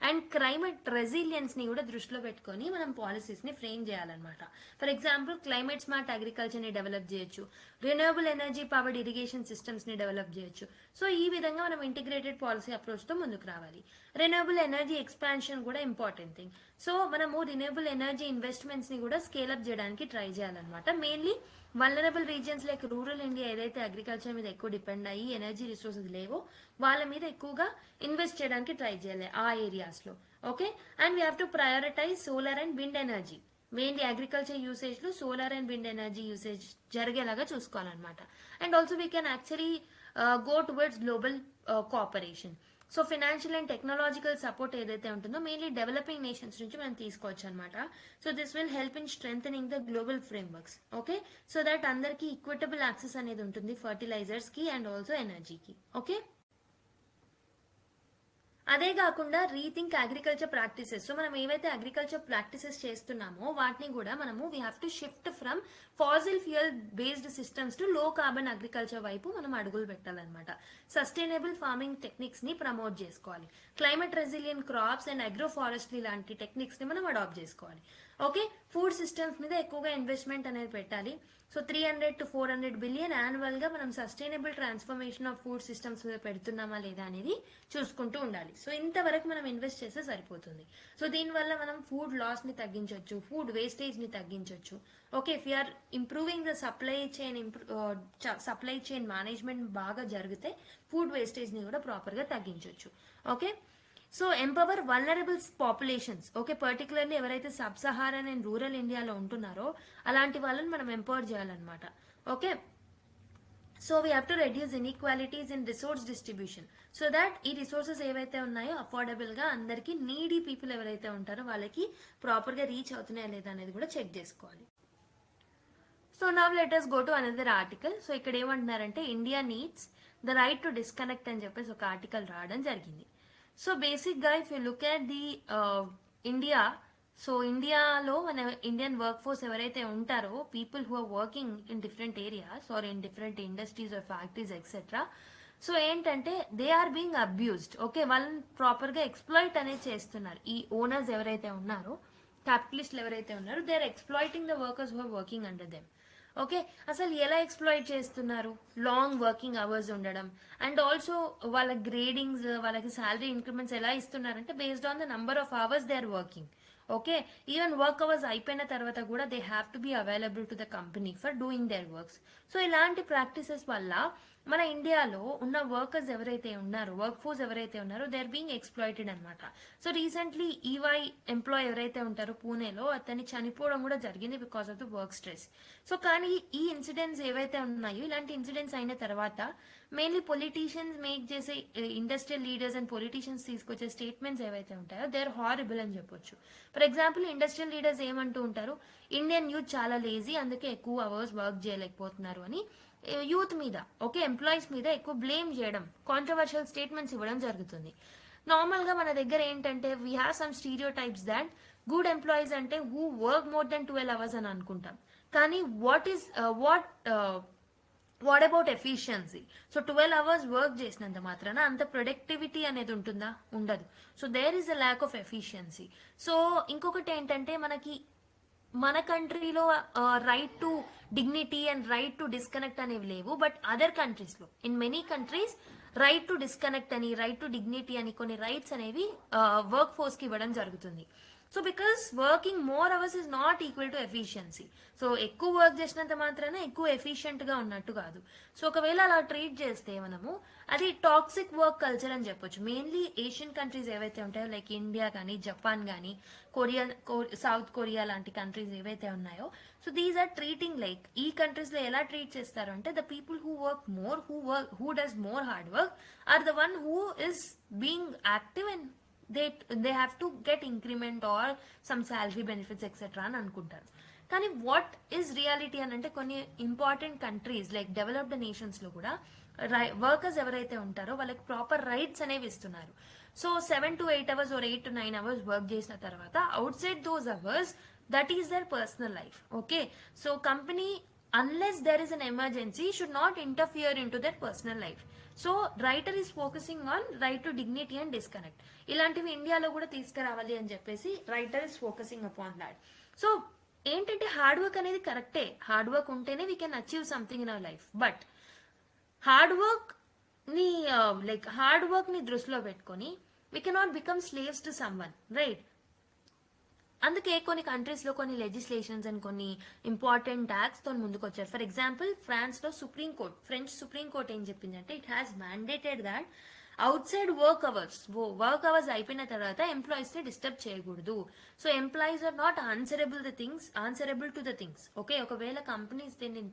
అండ్ క్లైమేట్ రెసిలియన్స్ ని కూడా దృష్టిలో పెట్టుకొని మనం పాలసీస్ ని ఫ్రేమ్ చేయాలన్నమాట. For example climate smart agriculture ని డెవలప్ చేయొచ్చు, renewable energy powered irrigation systems ని డెవలప్ చేయొచ్చు. సో ఈ విధంగా మనం ఇంటిగ్రేటెడ్ పాలసీ అప్రోచ్ తో ముందుకు రావాలి. రెన్యూవబుల్ ఎనర్జీ ఎక్స్పాన్షన్ కూడా ఇంపార్టెంట్ థింగ్. సో మనము రిన్యూవబుల్ ఎనర్జీ ఇన్వెస్ట్మెంట్స్ ని కూడా స్కేల్ అప్ చేయడానికి ట్రై చేయాలన్నమాట. Mainly vulnerable regions like rural India ఏదైతే అగ్రికల్చర్ మీద ఎక్కువ డిపెండ్ అయ్యి ఎనర్జీ రిసోర్సెస్ లేవో వాళ్ళ మీద ఎక్కువగా ఇన్వెస్ట్ చేయడానికి ట్రై చేయాలి ఆ ఏరియాస్ లో. Okay, and we have to prioritise solar and wind energy. Mainly agriculture usage లో solar and wind energy usage జరిగేలాగా చూసుకోవాలన్నమాట. And also we can actually go towards global cooperation. So financial and technological support ఏదైతే ఉంటుందో mainly developing nations నుంచి మనం తీసుకోవచ్చు అనమాట. So this will help in strengthening the global frameworks. Okay, so that అందరికీ equitable access అనేది ఉంటుంది fertilisers కి అండ్ ఆల్సో ఎనర్జీకి. ఓకే, అదే కాకుండా రీథింక్ అగ్రికల్చర్ ప్రాక్టీసెస్. సో మనం ఏవైతే అగ్రికల్చర్ ప్రాక్టీసెస్ చేస్తున్నామో వాటిని కూడా మనము we have to shift from fossil fuel based systems to low carbon agriculture వైపు మనం అడుగులు పెట్టాలన్నమాట. సస్టైనబుల్ ఫార్మింగ్ టెక్నిక్స్ ని ప్రమోట్ చేసుకోవాలి. Climate resilient crops and agroforestry లాంటి టెక్నిక్స్ ని మనం అడాప్ట్ చేసుకోవాలి. ఓకే, ఫుడ్ సిస్టమ్స్ మీద ఎక్కువగా ఇన్వెస్ట్మెంట్ అనేది పెట్టాలి. సో 300 to 400 బిలియన్ యాన్యువల్ గా మనం sustainable transformation of food systems మీద పెడుతున్నామా లేదా అనేది చూసుకుంటూ ఉండాలి. సో ఇంతవరకు మనం ఇన్వెస్ట్ చేస్తే సరిపోతుంది. సో దీనివల్ల మనం ఫుడ్ లాస్ ని తగ్గించవచ్చు, ఫుడ్ వేస్టేజ్ ని తగ్గించవచ్చు. Okay, if you are improving the supply chain management బాగా జరిగితే ఫుడ్ వేస్టేజ్ ని కూడా ప్రాపర్ గా తగ్గించవచ్చు. Okay, so empower vulnerable populations. Okay, particularly ఎవరైతే సబ్ సహారన్ అండ్ రూరల్ ఇండియాలో ఉంటున్నారో అలాంటి వాళ్ళని మనం ఎంపవర్ చేయాలన్నమాట. Okay, so we have to reduce inequalities in resource distribution so that ఈ రిసోర్సెస్ ఏవైతే ఉన్నాయో అఫోర్డబుల్గా అందరికీ నీడీ పీపుల్ ఎవరైతే ఉంటారో వాళ్ళకి ప్రాపర్గా రీచ్ అవుతున్నాయా లేదా అనేది కూడా చెక్ చేసుకోవాలి. So now let us go to another article. So ఇక్కడ ఏమంటున్నారంటే India needs the right to disconnect అని చెప్పేసి ఒక ఆర్టికల్ రావడం జరిగింది. సో బేసిక్గా if you look at the India, so ఇండియాలో మన ఇండియన్ వర్క్ ఫోర్స్ ఎవరైతే ఉంటారో people who are working in different areas or in different industries or factories etcetera, so ఏంటంటే they are being abused. Okay, వాళ్ళని ప్రాపర్గా exploit అనేది చేస్తున్నారు. ఈ ఓనర్స్ ఎవరైతే ఉన్నారో, క్యాపిటలిస్ట్లు ఎవరైతే ఉన్నారో, they are exploiting the workers who are working under them. Okay, అసలు ఎలా ఎక్స్ప్లాయిట్ చేస్తున్నారు? లాంగ్ వర్కింగ్ అవర్స్ ఉండడం అండ్ ఆల్సో వాళ్ళ గ్రేడింగ్స్, వాళ్ళకి శాలరీ ఇంక్రిమెంట్స్ ఎలా ఇస్తున్నారంటే based on the number of hours they are working. Okay, even work hours అయిపోయిన తర్వాత కూడా they have to be available to the company for doing their works. So ఇలాంటి practices వల్ల మన ఇండియాలో ఉన్న వర్కర్స్ ఎవరైతే ఉన్నారో, వర్క్ ఫోర్స్ ఎవరైతే ఉన్నారో, దే ఆర్ బీయింగ్ ఎక్స్ప్లాయిటెడ్ అనమాట. సో రీసెంట్లీ ఈవై ఎంప్లాయ్ ఎవరైతే ఉంటారో పూణేలో, అతన్ని చనిపోవడం కూడా జరిగింది because of the work stress. So కానీ ఈ ఇన్సిడెంట్స్ ఏవైతే ఉన్నాయో, ఇలాంటి ఇన్సిడెంట్స్ అయిన తర్వాత మెయిన్లీ పొలిటీషియన్స్ మేక్ చేసే, ఇండస్ట్రియల్ లీడర్స్ అండ్ పొలిటీషియన్స్ తీసుకొచ్చే స్టేట్మెంట్స్ ఏవైతే ఉంటాయో దే ఆర్ హారిబుల్ అని చెప్పొచ్చు. ఫర్ ఎగ్జాంపుల్ ఇండస్ట్రియల్ లీడర్స్ ఏమంటూ ఉంటారు, ఇండియన్ యూత్ చాలా లేజీ, అందుకే ఎక్కువ అవర్స్ వర్క్ చేయలేకపోతున్నారు అని యూత్ మీద, ఓకే, ఎంప్లాయీస్ మీద ఎక్కువ బ్లేమ్ చేయడం, కాంట్రవర్షియల్ స్టేట్మెంట్స్ ఇవ్వడం జరుగుతుంది. నార్మల్గా మన దగ్గర ఏంటంటే we have some stereotypes that good employees అంటే who work more than 12 hours అని అనుకుంటాం. కానీ what about efficiency? So 12 hours work చేసినంత మాత్రాన అంత ప్రొడక్టివిటీ అనేది ఉంటుందా? ఉండదు. So there is a lack of efficiency. So ఇంకొకటి ఏంటంటే మనకి మన కంట్రీలో right to dignity and right to disconnect అనేవి లేవు. బట్ అదర్ కంట్రీస్లో, in many countries right to disconnect అని, రైట్ టు డిగ్నిటీ అని కొన్ని రైట్స్ అనేవి వర్క్ ఫోర్స్కి ఇవ్వడం జరుగుతుంది. So because working more hours is not equal to efficiency. So ఎక్కువ వర్క్ చేసినంత మాత్రాన ఎక్కువ ఎఫిషియెంట్గా ఉన్నట్టు కాదు. సో ఒకవేళ అలా ట్రీట్ చేస్తే మనము అది టాక్సిక్ వర్క్ కల్చర్ అని చెప్పొచ్చు. మెయిన్లీ ఏషియన్ కంట్రీస్ ఏవైతే ఉంటాయో లైక్ ఇండియా కానీ, జపాన్ కానీ, సౌత్ కొరియా లాంటి కంట్రీస్ ఏవైతే ఉన్నాయో, so these are treating like, ఈ కంట్రీస్లో ఎలా ట్రీట్ చేస్తారు అంటే the people who work more, who does more hard work or the one who is being active and they have to get increment or some salary benefits etc అని అనుకుంటారు. కానీ what is reality అని అంటే కొన్ని important countries like developed నేషన్స్లో కూడా workers ఎవరైతే ఉంటారో వాళ్ళకి ప్రాపర్ రైట్స్ అనేవి ఇస్తున్నారు. So 7 to 8 hours or 8 to 9 hours work చేసిన తర్వాత out side those hours that is there personal life. Okay, so company unless there is an emergency should not interfere into their personal life. So writer is focusing on right to dignity and disconnect. ఇలాంటివి ఇండియాలో కూడా తీసుకురావాలి అని చెప్పేసి writer is focusing upon that. So ఏంటంటే hard work అనేది కరెక్టే, hard work ఉంటేనే we can achieve something in our life. But hard work ని దృష్టిలో పెట్టుకొని we cannot become slaves to someone, right? అందుకే కొన్ని కంట్రీస్లో కొన్ని లెజిస్లేషన్స్ అండ్ కొన్ని ఇంపార్టెంట్ యాక్ట్స్తో ముందుకు వచ్చారు. ఫర్ ఎగ్జాంపుల్ ఫ్రాన్స్లో ఫ్రెంచ్ సుప్రీం కోర్ట్ ఏం చెప్పిందంటే it has mandated that outside work hours అయిపోయిన తర్వాత ఎంప్లాయీస్ని డిస్టర్బ్ చేయకూడదు. So employees are not answerable to the things. Okay, ఒకవేళ కంపెనీస్ దీన్ని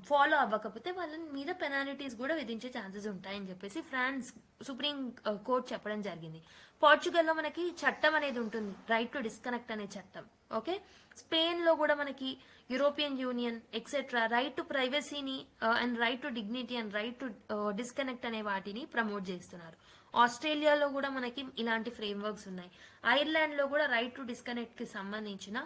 ఫాలో అవ్వకపోతే వాళ్ళ మీద పెనాల్టీస్ కూడా విధించే ఛాన్సెస్ ఉంటాయని చెప్పేసి ఫ్రాన్స్ సుప్రీం కోర్ట్ చెప్పడం జరిగింది. పోర్చుగల్లో మనకి చట్టం అనేది ఉంటుంది, రైట్ టు డిస్కనెక్ట్ అనే చట్టం. ఓకే, స్పెయిన్లో కూడా మనకి European Union etcetera right to ప్రైవసీని and right to dignity and right to disconnect అనే వాటిని ప్రమోట్ చేస్తున్నారు. ఆస్ట్రేలియాలో కూడా మనకి ఇలాంటి ఫ్రేమ్వర్క్స్ ఉన్నాయి. ఐర్లాండ్లో కూడా రైట్ టు డిస్కనెక్ట్కి సంబంధించిన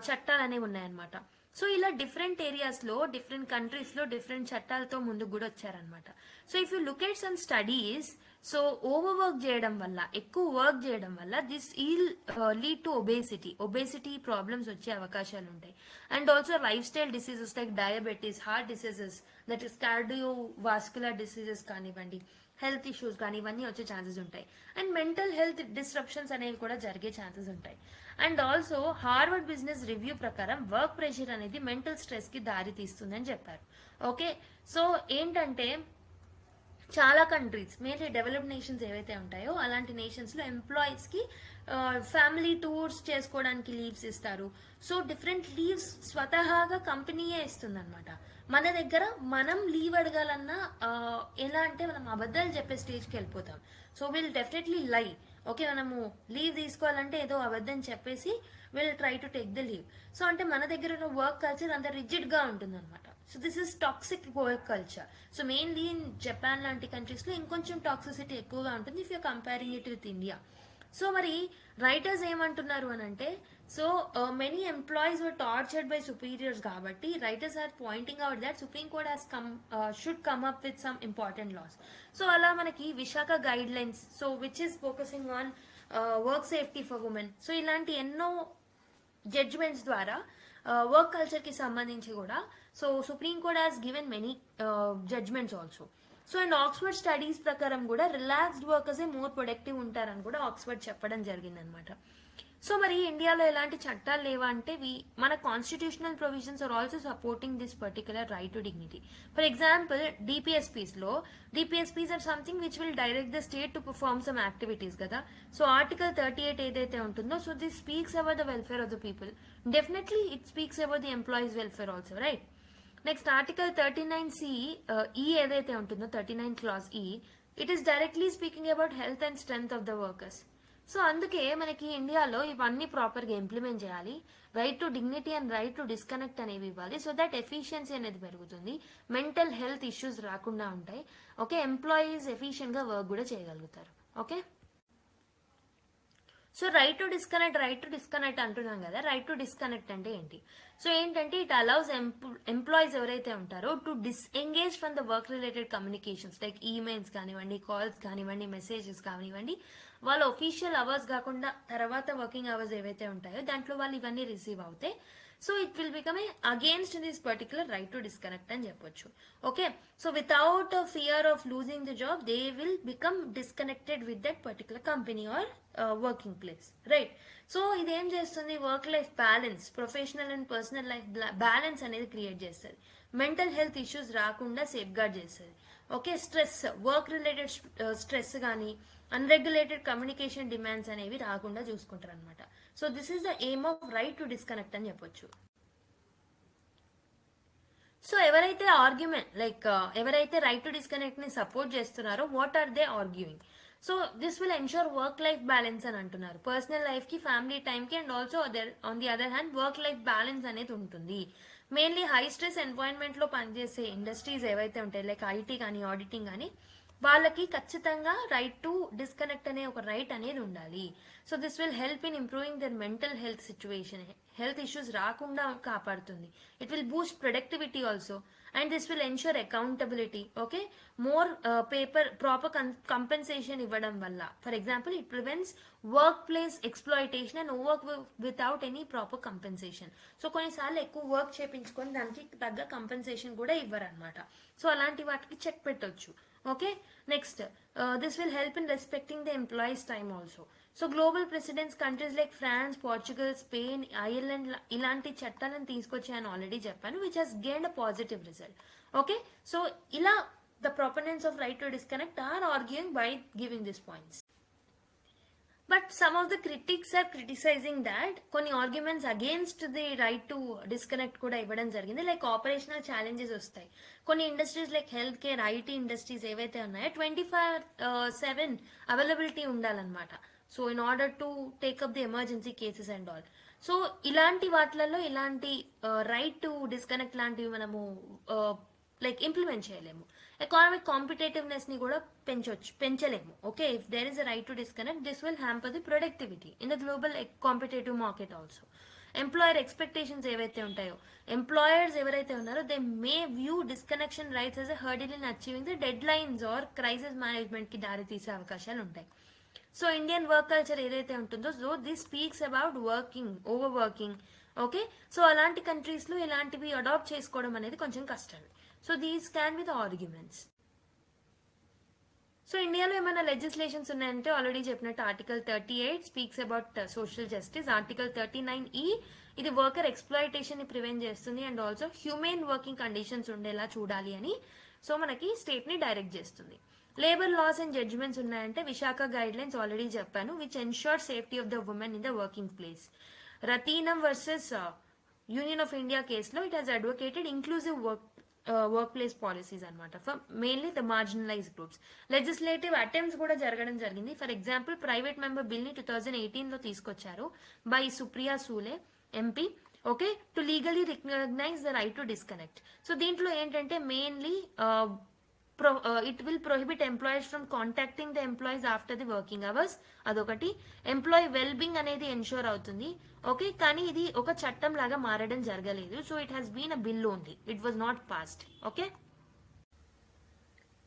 చట్టాలు అనేవి ఉన్నాయన్నమాట. సో ఇలా డిఫరెంట్ ఏరియాస్లో, డిఫరెంట్ కంట్రీస్లో డిఫరెంట్ చట్టాలతో ముందుకు కూడా వచ్చారనమాట. So if you look at some studies, so over work చేయడం వల్ల, ఎక్కువ వర్క్ చేయడం వల్ల this lead to obesity problems వచ్చే అవకాశాలు ఉంటాయి. And also life style diseases like diabetes, heart diseases, that is cardiovascular diseases కానివ్వండి, హెల్త్ ఇష్యూస్ కానీ ఇవన్నీ వచ్చే ఛాన్సెస్ ఉంటాయి. అండ్ మెంటల్ హెల్త్ డిస్ట్రప్షన్స్ అనేవి కూడా జరిగే ఛాన్సెస్ ఉంటాయి. And also Harvard business review ప్రకారం వర్క్ ప్రెషర్ అనేది మెంటల్ స్ట్రెస్కి దారి తీస్తుందని చెప్పారు. ఓకే, సో ఏంటంటే చాలా కంట్రీస్, మెయిన్లీ డెవలప్డ్ నేషన్స్ ఏవైతే ఉంటాయో అలాంటి నేషన్స్లో ఎంప్లాయీస్కి ఫ్యామిలీ టూర్స్ చేసుకోవడానికి లీవ్స్ ఇస్తారు. సో డిఫరెంట్ లీవ్స్ స్వతహాగా కంపెనీయే ఇస్తుంది అనమాట. మన దగ్గర మనం లీవ్ అడగాలన్నా ఎలా అంటే మనం అబద్ధాలు చెప్పే స్టేజ్కి వెళ్ళిపోతాం. సో విల్ డెఫినెట్లీ లై. ఓకే, మనము లీవ్ తీసుకోవాలంటే ఏదో అబద్ధం చెప్పేసి will try to take the leave. So అంటే మన దగ్గర ఉన్న వర్క్ కల్చర్ అంత రిజిడ్గా ఉంటుంది అనమాట. So this is toxic work culture. So mainly in Japan లాంటి కంట్రీస్లో ఇంకొంచెం టాక్సిసిటీ ఎక్కువగా ఉంటుంది if you comparing it with India. So మరి రైటర్స్ ఏమంటున్నారు అని అంటే, so many employees were tortured by superiors కాబట్టి writers are pointing out that Supreme Court has should come up with some important laws. So అలా మనకి Vishaka guidelines, so which is focusing on work safety for women. So ఇలాంటి ఎన్నో judgments ద్వారా work కల్చర్కి సంబంధించి కూడా so Supreme Court has given many judgments also. So and Oxford studies ప్రకారం కూడా రిలాక్స్డ్ వర్కర్సే మోర్ ప్రొడక్టివ్ ఉంటారని కూడా ఆక్స్ఫర్డ్ చెప్పడం జరిగింది అనమాట. సో మరి ఇండియాలో ఎలాంటి చట్టాలు లేవా అంటే మన constitutional provisions are also supporting this particular right to dignity. For example DPSPs are something which will direct the state to perform some activities కదా. సో ఆర్టికల్ 38 ఏదైతే ఉంటుందో, so this speaks about the welfare of the people. Definitely it speaks about the employees welfare also, right? Next article 39C ఈ ఏదైతే ఉంటుందో 39 clause E, it is directly speaking about health and strength of the workers. So అందుకే మనకి ఇండియాలో ఇవన్నీ ప్రాపర్గా implement చేయాలి. Right to dignity and right to disconnect అనేవి ఇవ్వాలి. సో దట్ ఎఫిషియన్సీ అనేది పెరుగుతుంది, మెంటల్ హెల్త్ ఇష్యూస్ రాకుండా ఉంటాయి. ఓకే, ఎంప్లాయీస్ ఎఫిషియెంట్గా వర్క్ కూడా చేయగలుగుతారు. Okay, so right to disconnect అంటున్నాం కదా. రైట్ టు డిస్కనెక్ట్ అంటే ఏంటి? సో ఏంటంటే ఇట్ అలౌస్ ఎంప్లాయీస్ ఎవరైతే ఉంటారో to disengage from the work related communications like emails కానివ్వండి, కాల్స్ కానివ్వండి, మెసేజెస్ కానివ్వండి, వాళ్ళ ఒఫీషియల్ అవర్స్ కాకుండా తర్వాత వర్కింగ్ అవర్స్ ఏవైతే ఉంటాయో దాంట్లో వాళ్ళు ఇవన్నీ రిసీవ్ అవుతాయి. So it will become a against this particular right to disconnect అని చెప్పొచ్చు. Okay, so without fear of losing the job they will become disconnected with that particular company or working place, right? So ఇదేం చేస్తుంది? Work life balance, professional and personal life balance అనేది create చేస్తుంది. Mental health issues రాకుండా safeguard చేస్తుంది. Okay, stress, work related stress కానీ unregulated communication demands అనేవి రాకుండా చూసుకుంటారు అనమాట. So this is the aim of right to disconnect అని చెప్పొచ్చు. సో ఎవరైతే ఆర్గ్యుమెంట్ ఎవరైతే రైట్ టు డిస్కనెక్ట్ ని సపోర్ట్ చేస్తున్నారో what are they arguing? So this will ensure work life balance అని అంటున్నారు. పర్సనల్ లైఫ్ కి, ఫ్యామిలీ టైం కి and also on the other hand work life balance అనేది ఉంటుంది. మెయిన్లీ హై స్ట్రెస్ ఎన్వైరన్మెంట్ లో పనిచేసే ఇండస్ట్రీస్ ఏవైతే ఉంటాయి లైక్ ఐటీ కానీ, ఆడిటింగ్ కానీ, వాళ్ళకి ఖచ్చితంగా రైట్ టు డిస్కనెక్ట్ అనే ఒక రైట్ అనేది ఉండాలి. So this will help in improving their mental health situation. Health issues రాకుండా కాపాడుతుంది. It will boost productivity also and this will ensure accountability. Okay, more proper compensation ఇవ్వడం వల్ల, for example it prevents workplace exploitation and work without any proper compensation. So కొన్నిసార్లు ఎక్కువ work చేయించుకొని దానికి తగ్గ compensation కూడా ఇవ్వరనమాట. సో అలాంటి వాటికి చెక్ పెట్టొచ్చు. Okay, next this will help in respecting the employees time also. So global precedents countries like France, Portugal, Spain, Ireland ఇలాంటి చట్టాలను తీసుకొచ్చాయని ఆల్రెడీ చెప్పాను, which has gained a positive result. Okay, so ఇలా the proponents of right to disconnect are arguing by giving this points. But some of the critics are criticising that కొన్ని arguments against the right to disconnect కూడా ఇవ్వడం జరిగింది. Like operational challenges వస్తాయి. కొన్ని industries like health care, IT industries ఏవైతే ఉన్నాయో 24/7 availability ఉండాలన్నమాట. So in order to take up the emergency cases and all. So ఇలాంటి వాటిలలో ఇలాంటి రైట్ టు డిస్కనెక్ట్ లాంటివి మనము ఇంప్లిమెంట్ చేయలేము. ఎకానమిక్ కాంపిటేటివ్నెస్ ని కూడా పెంచలేము. Okay, if there is a right to disconnect this will hamper the productivity in the global competitive market also. Employer expectations ఏవైతే ఉంటాయో, ఎంప్లాయర్స్ ఎవరైతే ఉన్నారో they may view disconnection rights as a hurdle in achieving the deadlines or crisis management కి దారి తీసే అవకాశాలు ఉంటాయి. So Indian work culture ఏదైతే ఉంటుందో, so this speaks about working, over working. Okay, so అలాంటి కంట్రీస్ లో ఇలాంటివి అడాప్ట్ చేసుకోవడం అనేది కొంచెం కష్టం. So these can be the arguments. So ఇండియాలో ఏమైనా లెజిస్లేషన్స్ ఉన్నాయంటే ఆల్రెడీ చెప్పినట్టు article 38 speaks about social justice. Article 39E ఇది వర్కర్ ఎక్స్ప్లాయిటేషన్ ని ప్రివెంట్ చేస్తుంది and also human working conditions ఉండేలా చూడాలి అని సో మనకి స్టేట్ ని డైరెక్ట్ చేస్తుంది. లేబర్ లాస్ అండ్ జడ్జ్మెంట్స్ ఉన్నాయంటే విశాఖ గైడ్ లైన్స్ ఆల్రెడీ చెప్పాను, which ensure safety of the women in the working place. Rathinam versus union of India కేసులో it has advocated inclusive work work place policies అనమాట for mainly the marginalised groups. Legislative attempts కూడా జరగడం జరిగింది. For example private member bill ని 2018లో తీసుకొచ్చారు by Supriya Sule MP, okay, to legally recognise the right to disconnect. So దీంట్లో ఏంటంటే mainly it will prohibit employees from contacting the employees after the working hours. అదొకటి. Employee well being అనేది ensure అవుతుంది, okay, కానీ ఇది ఒక చట్టం లాగా మారడం జరగలేదు. So it has been a bill only, it was not passed. Okay,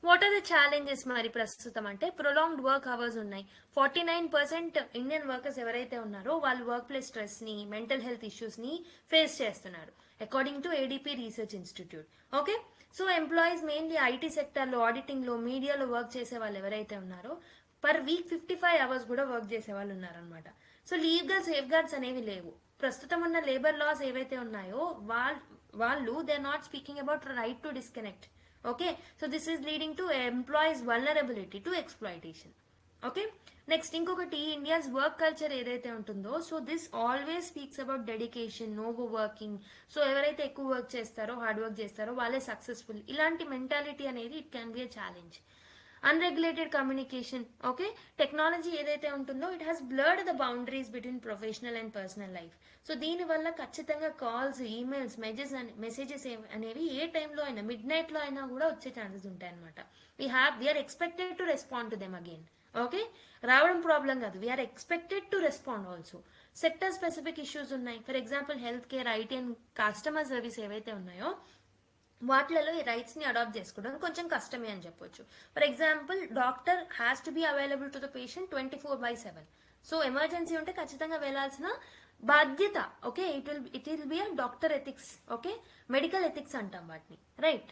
what are the challenges మరి ప్రస్తుతం అంటే ప్రొలాంగ్డ్ వర్క్ అవర్స్ ఉన్నాయి. 49% ఇండియన్ వర్కర్స్ ఎవరైతే ఉన్నారో వాళ్ళు వర్క్ ప్లేస్ స్ట్రెస్ ని, మెంటల్ హెల్త్ ఇష్యూస్ ని ఫేస్ చేస్తున్నారు according to ADP research institute. Okay, so employees mainly IT sector లో, ఆడిటింగ్ లో, మీడియాలో వర్క్ చేసే వాళ్ళు ఎవరైతే ఉన్నారో పర్ వీక్ 55 అవర్స్ కూడా వర్క్ చేసే వాళ్ళు ఉన్నారనమాట. సో లీగల్ సేఫ్ గార్డ్స్ అనేవి లేవు. ప్రస్తుతం ఉన్న లేబర్ లాస్ ఏవైతే ఉన్నాయో వాళ్ళు they are not speaking about right to disconnect. Okay, so this is leading to employees vulnerability to exploitation. Okay, next ఇంకొకటి ఇండియాస్ వర్క్ కల్చర్ ఏదైతే ఉంటుందో, so this always speaks about dedication, over working. So ఎవరైతే ఎక్కువ work చేస్తారో, hard work చేస్తారో వాళ్ళే successful. ఇలాంటి mentality అనేది it can be a challenge. Unregulated communication, okay, technology ఏదైతే ఉంటుందో it has blurred the boundaries between professional and personal life. So దీనివల్ల ఖచ్చితంగా కాల్స్, ఈమెయిల్స్, మెసేజెస్ అనేవి ఏ టైంలో అయినా, మిడ్ నైట్ లో అయినా కూడా వచ్చే ఛాన్సెస్ ఉంటాయి అనమాట. We are expected to respond to them again. Okay, రావడం ప్రాబ్లం కాదు, we are expected to respond also. Sector specific issues ఉన్నాయి. For example health care, IT and customer service ఏవైతే ఉన్నాయో వాటిలలో ఈ రైట్స్ ని అడాప్ట్ చేసుకోవడం కొంచెం కష్టమే అని చెప్పొచ్చు. For example doctor has to be available to the patient 24/7. So emergency ఉంటే ఖచ్చితంగా వెళ్లాల్సిన బాధ్యత. Okay, it will be a doctor ethics. Okay, medical ethics అంటాం వాటిని, రైట్.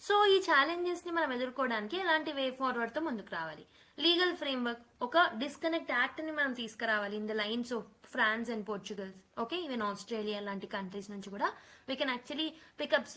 సో ఈ ఛాలెంజెస్ ని మనం ఎదుర్కోవడానికి ఎలాంటి వే ఫార్వర్డ్ తో ముందుకు రావాలి? లీగల్ ఫ్రేమ్వర్క్, ఒక డిస్కనెక్ట్ యాక్ట్ ని మనం తీసుకురావాలి in the lines of France and Portugal. Okay, even Australia లాంటి కంట్రీస్ నుంచి కూడా we can actually pick up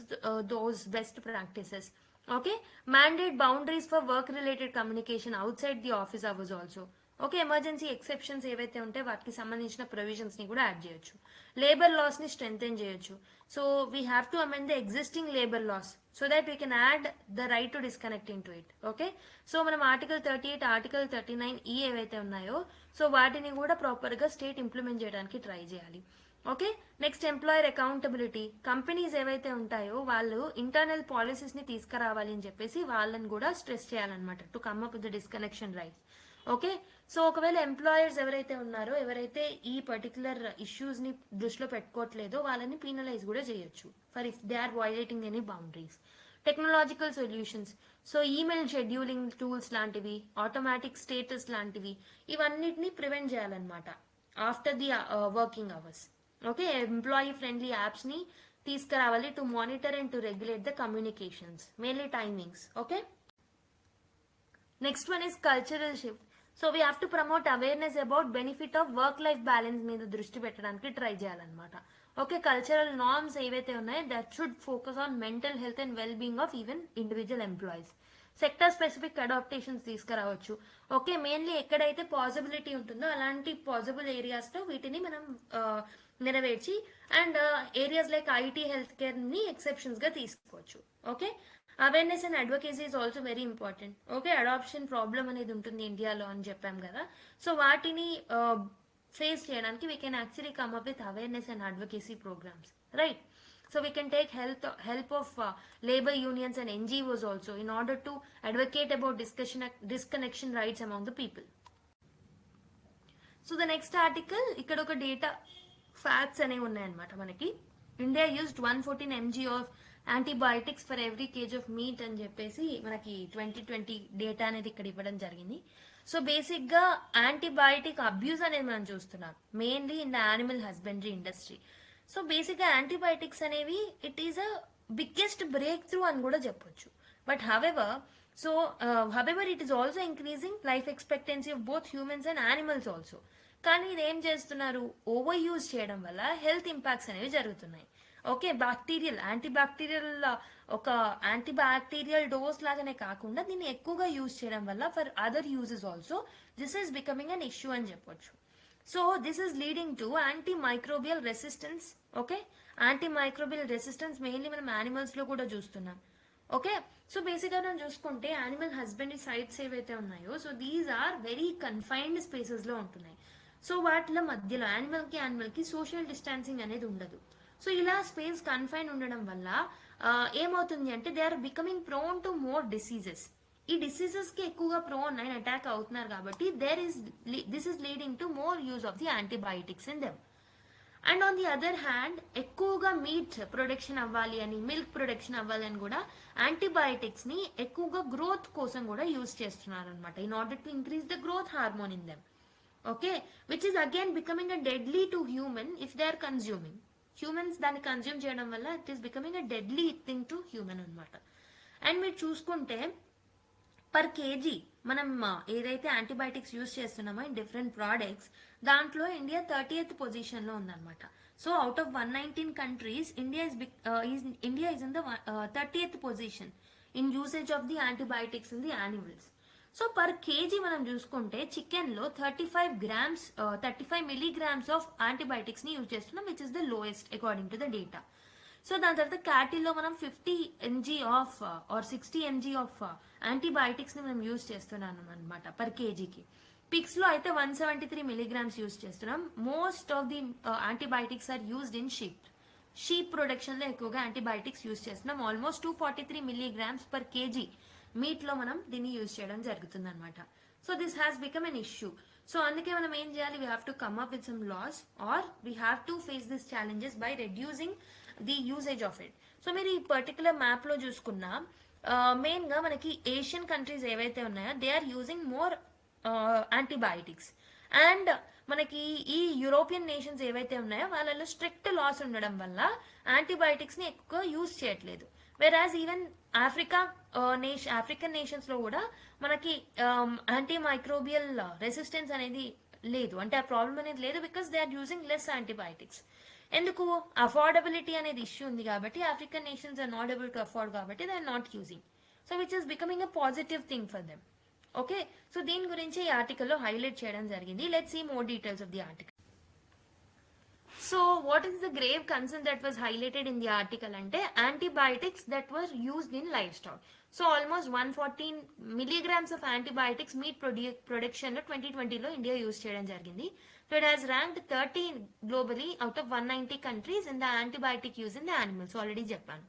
those best practices. Okay, mandate boundaries for work related communication outside the office hours also. Okay, emergency exceptions ఏవైతే ఉంటాయో వాటికి సంబంధించిన provisions ని కూడా add చేయొచ్చు. లేబర్ లాస్ ని స్ట్రెంథెన్ చేయొచ్చు. So we have to amend the existing labour laws so that we can add the right to disconnect in to it. Okay, so మనం ఆర్టికల్ 38, ఆర్టికల్ 39E ఏవైతే ఉన్నాయో so వాటిని కూడా proper గా state implement చేయడానికి try చేయాలి. Okay, next employer accountability. Companies ఏవైతే ఉంటాయో వాళ్ళు ఇంటర్నల్ పాలసీస్ ని తీసుకురావాలి అని చెప్పేసి వాళ్ళని కూడా స్ట్రెస్ చేయాలన్నమాట to come up with the disconnection rights. Okay, so ఒకవేళ ఎంప్లాయర్స్ ఎవరైతే ఉన్నారో, ఎవరైతే ఈ పర్టికులర్ ఇష్యూస్ ని దృష్టిలో పెట్టుకోవట్లేదో వాళ్ళని పీనలైజ్ కూడా చేయొచ్చు for if they are violating any boundaries. Technological solutions, so email scheduling tools లాంటివి, ఆటోమేటిక్ స్టేటస్ లాంటివి, ఇవన్నిటిని ప్రివెంట్ చేయాలన్నమాట after the working hours. Okay, employee friendly apps ని తీసుకురావాలి to monitor and to regulate the communications, mainly timings. Okay, next one is cultural shift. So we have to promote awareness about benefit of work life balance మీద దృష్టి పెట్టడానికి try చేయాలన్నమాట. Okay, cultural norms ఏవైతే ఉన్నాయో that should focus on mental health and well being of even individual employees. Sector specific adaptations తీసుకురావచ్చు. Okay, mainly ఎక్కడైతే possibility ఉంటుందో అలాంటి పాసిబుల్ ఏరియాస్ లో వీటిని మనం నెరవేర్చి and areas like IT, health care ని ఎక్సెప్షన్స్ గా తీసుకోవచ్చు. Okay, awareness and advocacy is also very important. Okay, adoption problem అనేది ఉంటుంది ఇండియాలో అని చెప్పాం కదా, సో వాటిని ఫేస్ చేయడానికి we can actually come up with awareness and advocacy programmes, right. So we can take help of labor unions and NGOs also in order to advocate about disconnection rights among the people. So the next article, ఇక్కడ ఒక data facts అనేవి ఉన్నాయన్నమాట మనకి. India used 114 mg of antibiotics for every kg of meat అని చెప్పేసి మనకి 2020 data అనేది ఇక్కడ ఇవ్వడం జరిగింది. సో బేసిక్ గా యాంటీబయాటిక్ అబ్యూస్ అనేది మనం చూస్తున్నాం mainly in the animal husbandry industry. So basic గా యాంటీబయాటిక్స్ అనేవి it is a biggest breakthrough అని కూడా చెప్పొచ్చు. But however it is also increasing life expectancy of both humans and animals also. కానీ ఇది ఏం చేస్తున్నారు, ఓవర్ యూజ్ చేయడం వల్ల హెల్త్ ఇంపాక్ట్స్ అనేవి జరుగుతున్నాయి. ఓకే, యాంటీబ్యాక్టీరియల్ ఒక యాంటీబ్యాక్టీరియల్ డోస్ లాగానే కాకుండా దీన్ని ఎక్కువగా యూజ్ చేయడం వల్ల for other uses also this is becoming an issue అని చెప్పొచ్చు. So this is leading to antimicrobial resistance. Okay, antimicrobial resistance mainly మనం యానిమల్స్ లో కూడా చూస్తున్నాం. ఓకే, సో బేసిక్గా మనం చూసుకుంటే యానిమల్ హస్బెండరీ సైట్స్ ఏవైతే ఉన్నాయో, so these are very confined spaces లో ఉంటున్నాయి. సో వాటిల మధ్యలో యానిమల్ కి సోషల్ డిస్టాన్సింగ్ అనేది ఉండదు. సో ఇలా స్పేస్ కన్ఫైన్ ఉండడం వల్ల ఏమవుతుంది అంటే they are becoming prone to more diseases. ఈ డిసీజెస్ కి ఎక్కువగా ప్రోన్ అయిన అటాక్ అవుతున్నారు కాబట్టి this is leading to more use of the antibiotics in them. And on the other hand ఎక్కువగా మీట్ ప్రొడక్షన్ అవ్వాలి అని, మిల్క్ ప్రొడక్షన్ అవ్వాలి అని కూడా యాంటీబయాటిక్స్ ని ఎక్కువగా గ్రోత్ కోసం కూడా యూజ్ చేస్తున్నారు అనమాట, in order to increase the growth hormone in them. Okay, which is again becoming a deadly to human if they are consuming. Humans దాన్ని కన్స్యూమ్ చేయడం వల్ల it is becoming a deadly thing to human అనమాట. And మీరు చూసుకుంటే per kg మనం ఏదైతే antibiotics use చేస్తున్నామో in different products, దాంట్లో ఇండియా 30th పొజిషన్ లో ఉందన్నమాట. So out of 119 countries India is in the 30th position in usage of the antibiotics in the animals. So per kg మనం చూసుకుంటే chicken లో 35 milligrams of antibiotics ని use చేస్తున్నాం, which is the lowest according to the data. So దాని తర్వాత క్యాటిల్లో మనం 50 mg of or 60 mg of antibiotics ని మనం యూజ్ చేస్తున్నాం అనమాట పర్ కేజీకి. పిగ్స్ లో అయితే 173 మిలీగ్రామ్స్ యూజ్ చేస్తున్నాం. Most of the antibiotics are used in sheep production లో ఎక్కువగా యాంటీబయాటిక్స్ యూజ్ చేస్తున్నాం. Almost 243 milligrams per kg meat లో మనం దీన్ని యూజ్ చేయడం జరుగుతుంది అనమాట. So this has become an issue. So అందుకే మనం ఏం చేయాలి, we have to come up with some laws or we have to face this challenges by reducing the usage of it. So మీరు ఈ పర్టికులర్ మ్యాప్ లో చూసుకున్నా main గా మనకి ఏషియన్ కంట్రీస్ ఏవైతే ఉన్నాయో they are using more antibiotics. And మనకి ఈ యూరోపియన్ నేషన్స్ ఏవైతే ఉన్నాయో వాళ్ళలో స్ట్రిక్ట్ లాస్ ఉండడం వల్ల యాంటీబయాటిక్స్ ని ఎక్కువ యూజ్ చేయట్లేదు. వెరాజ్ ఈవెన్ ఆఫ్రికన్ నేషన్స్ లో కూడా మనకి యాంటీమైక్రోబియల్ రెసిస్టెన్స్ అనేది లేదు, అంటే ఆ ప్రాబ్లం అనేది లేదు, because they are using less antibiotics. ఎందుకు, అఫోర్డబిలిటీ అనేది ఇష్యూ ఉంది కాబట్టి, African nations are not able to afford కాబట్టి they are not using. So which is becoming a positive thing for them. Okay, so దీని గురించి ఈ ఆర్టికల్లో హైలైట్ చేయడం జరిగింది. Let's see more details of the article. So what is the grave concern that was highlighted in the article అంటే antibiotics that were used in life stock. So almost 114 milligrams of antibiotics meat production లో 2020లో India use చేయడం జరిగింది. So it has ranked 30 globally out of 190 countries in the antibiotic use in the animals. Already చెప్పాను.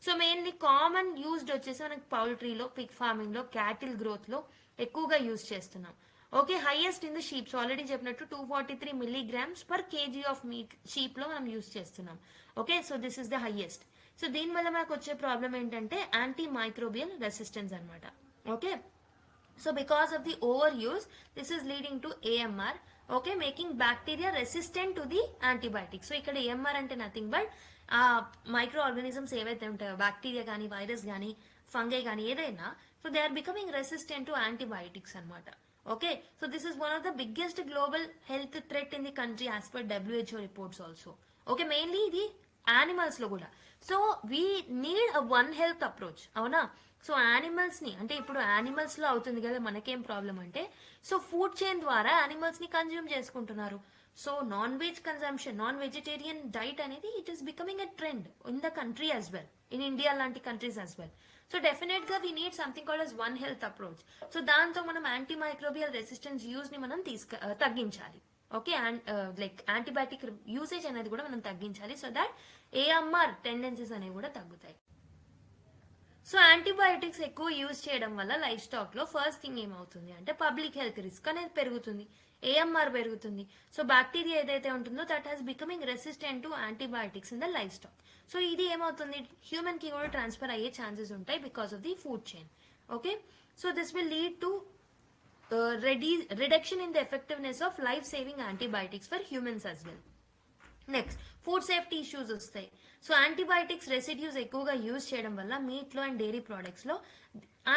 So mainly common used వచ్చేసి మనకి పౌల్ట్రీలో, Pig farming లో, cattle growth లో ఎక్కువగా యూజ్ చేస్తున్నాం. Okay, highest in the sheeps already చెప్పినట్టు 243 milligrams per KG of meat sheep లో మనం యూజ్ చేస్తున్నాం. Okay, so this is the highest. So దీనివల్ల మనకు వచ్చే ప్రాబ్లం ఏంటంటే యాంటీమైక్రోబియల్ రెసిస్టెన్స్ అనమాట. Okay, so because of the over use this is leading to AMR. Okay, making bacteria resistant to the antibiotic. So ఇక్కడ AMR అంటే nothing but ఆ microorganisms ఏవైతే ఉంటాయో, బ్యాక్టీరియా కానీ, వైరస్ కానీ, ఫంగై కానీ ఏదైనా, so they are becoming resistant to antibiotics అనమాట. Okay, so this is one of the biggest global health threat in the country as per WHO reports also. Okay, mainly the animals lo kuda. So we need a one health approach. Avuna? So animals ni ante ippudu animals lo avutundi kada manakem problem ante, so food chain ద్వారా animals ni consume చేసుకుంటున్నారు. So non-veg consumption, non-vegetarian diet అనేది it is becoming a trend in the country as well, in India లాంటి countries as well. So definite గా we need something called as one health approach. So దాంతో మనం antimicrobial resistance use ని మనం తగ్గించాలి. Okay, like antibiotic usage అనేది కూడా మనం తగ్గించాలి, సో దాట్ AMR టెండెన్సీస్ అనేవి కూడా తగ్గుతాయి. సో యాంటీబయాటిక్స్ ఎక్కువ యూజ్ చేయడం వల్ల లైఫ్ స్టాక్ లో ఫస్ట్ థింగ్ ఏమవుతుంది అంటే పబ్లిక్ హెల్త్ రిస్క్ అనేది పెరుగుతుంది, AMR పెరుగుతుంది. సో బ్యాక్టీరియా ఏదైతే ఉంటుందో that has becoming resistant to antibiotics in the life stock. So ఇది ఏమవుతుంది, హ్యూమన్ కి కూడా ట్రాన్స్ఫర్ అయ్యే ఛాన్సెస్ ఉంటాయి because of the food chain. Okay, so this will lead to reduction in the effectiveness of life saving antibiotics for humans as well. Next food safety issues వస్తాయి. So antibiotics residues ఎక్కువగా use చేయడం వల్ల meet లో and dairy products లో,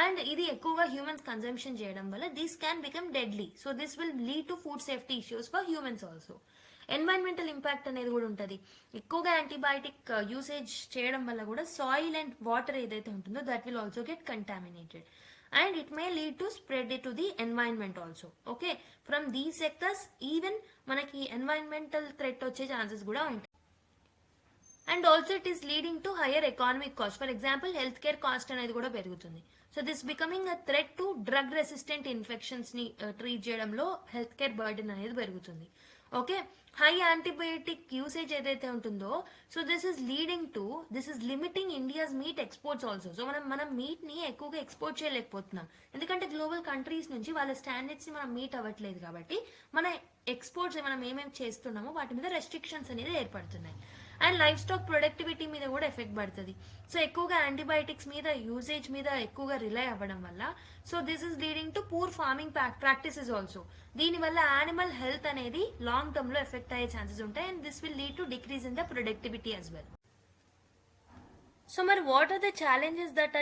and ఇది ఎక్కువగా humans consumption చేయడం వల్ల this can become deadly. So this will lead to food safety issues for humans also. Environmental impact అనేది కూడా ఉంటుంది. ఎక్కువగా యాంటీబయాటిక్ యూసేజ్ చేయడం వల్ల కూడా సాయిల్ అండ్ వాటర్ ఏదైతే ఉంటుందో that will also get contaminated. and it may lead to spread it to the environment also. Okay, from these sectors even మనకి environmental threat వచ్చే ఛాన్సెస్ కూడా ఉంటాయి. And also it is leading to hire economic cost. For example health care cost అనేది కూడా పెరుగుతుంది. So this becoming a threat to drug resistant infections ని treat చేయడంలో health care burden అనేది పెరుగుతుంది. ఓకే, హై యాంటీబయోటిక్ యూసేజ్ ఏదైతే ఉంటుందో, so this is limiting India's meet exports also. So మనం మీట్ ని ఎక్కువగా ఎక్స్పోర్ట్ చేయలేకపోతున్నాం, ఎందుకంటే గ్లోబల్ కంట్రీస్ నుంచి వాళ్ళ స్టాండర్డ్స్ ని మనం మీట్ అవ్వట్లేదు. కాబట్టి మన ఎక్స్పోర్ట్స్ మనం ఏమేమి చేస్తున్నామో వాటి మీద రెస్ట్రిక్షన్స్ అనేది ఏర్పడుతున్నాయి. అండ్ లైఫ్ స్టాక్ ప్రొడక్టివిటీ మీద కూడా ఎఫెక్ట్ పడుతుంది. సో ఎక్కువగా యాంటీబయాటిక్స్ మీద యూసేజ్ మీద ఎక్కువగా రిలై అవ్వడం వల్ల, so this is leading to poor farming practices also. దీనివల్ల యానిమల్ హెల్త్ అనేది లాంగ్ టర్మ్ లో ఎఫెక్ట్ అయ్యే ఛాన్సెస్ ఉంటాయి. And this will lead to decrease in the productivity as well. So మరి what are the challenges that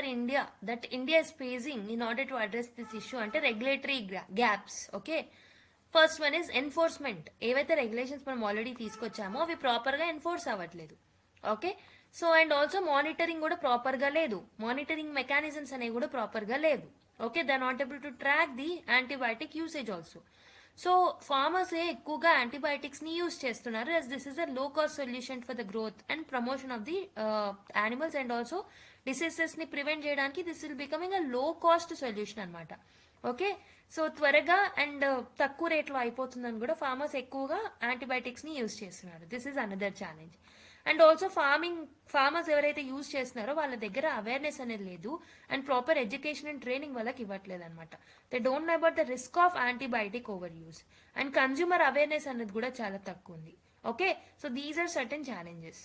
India is facing in order to address this issue అంటే regulatory gaps. Okay, first one is enforcement. ఏవైతే regulations మనం already తీసుకొచ్చామో అవి ప్రాపర్గా enforce అవ్వట్లేదు. Okay, so and also monitoring కూడా ప్రాపర్గా లేదు. మానిటరింగ్ మెకానిజమ్స్ అనేవి కూడా ప్రాపర్గా లేదు. Okay, they are not able to track the antibiotic usage also. So farmers ఎక్కువగా యాంటీబయాటిక్స్ ని యూజ్ చేస్తున్నారు, as this is a low cost solution for the growth and promotion of the animals, and also diseases ని prevent చేయడానికి this will becoming a లో cost solution అనమాట. Okay, so త్వరగా and తక్కువ రేట్లో అయిపోతుందని కూడా ఫార్మర్స్ ఎక్కువగా యాంటీబయాటిక్స్ ని యూజ్ చేస్తున్నారు. This is another challenge. And also farmers ఎవరైతే యూజ్ చేస్తున్నారో వాళ్ళ దగ్గర అవేర్నెస్ అనేది లేదు, and proper education and training వాళ్ళకి ఇవ్వట్లేదు అనమాట. They don't know about the risk of antibiotic over use, and consumer awareness అనేది కూడా చాలా తక్కువ ఉంది. Okay, so these are certain challenges.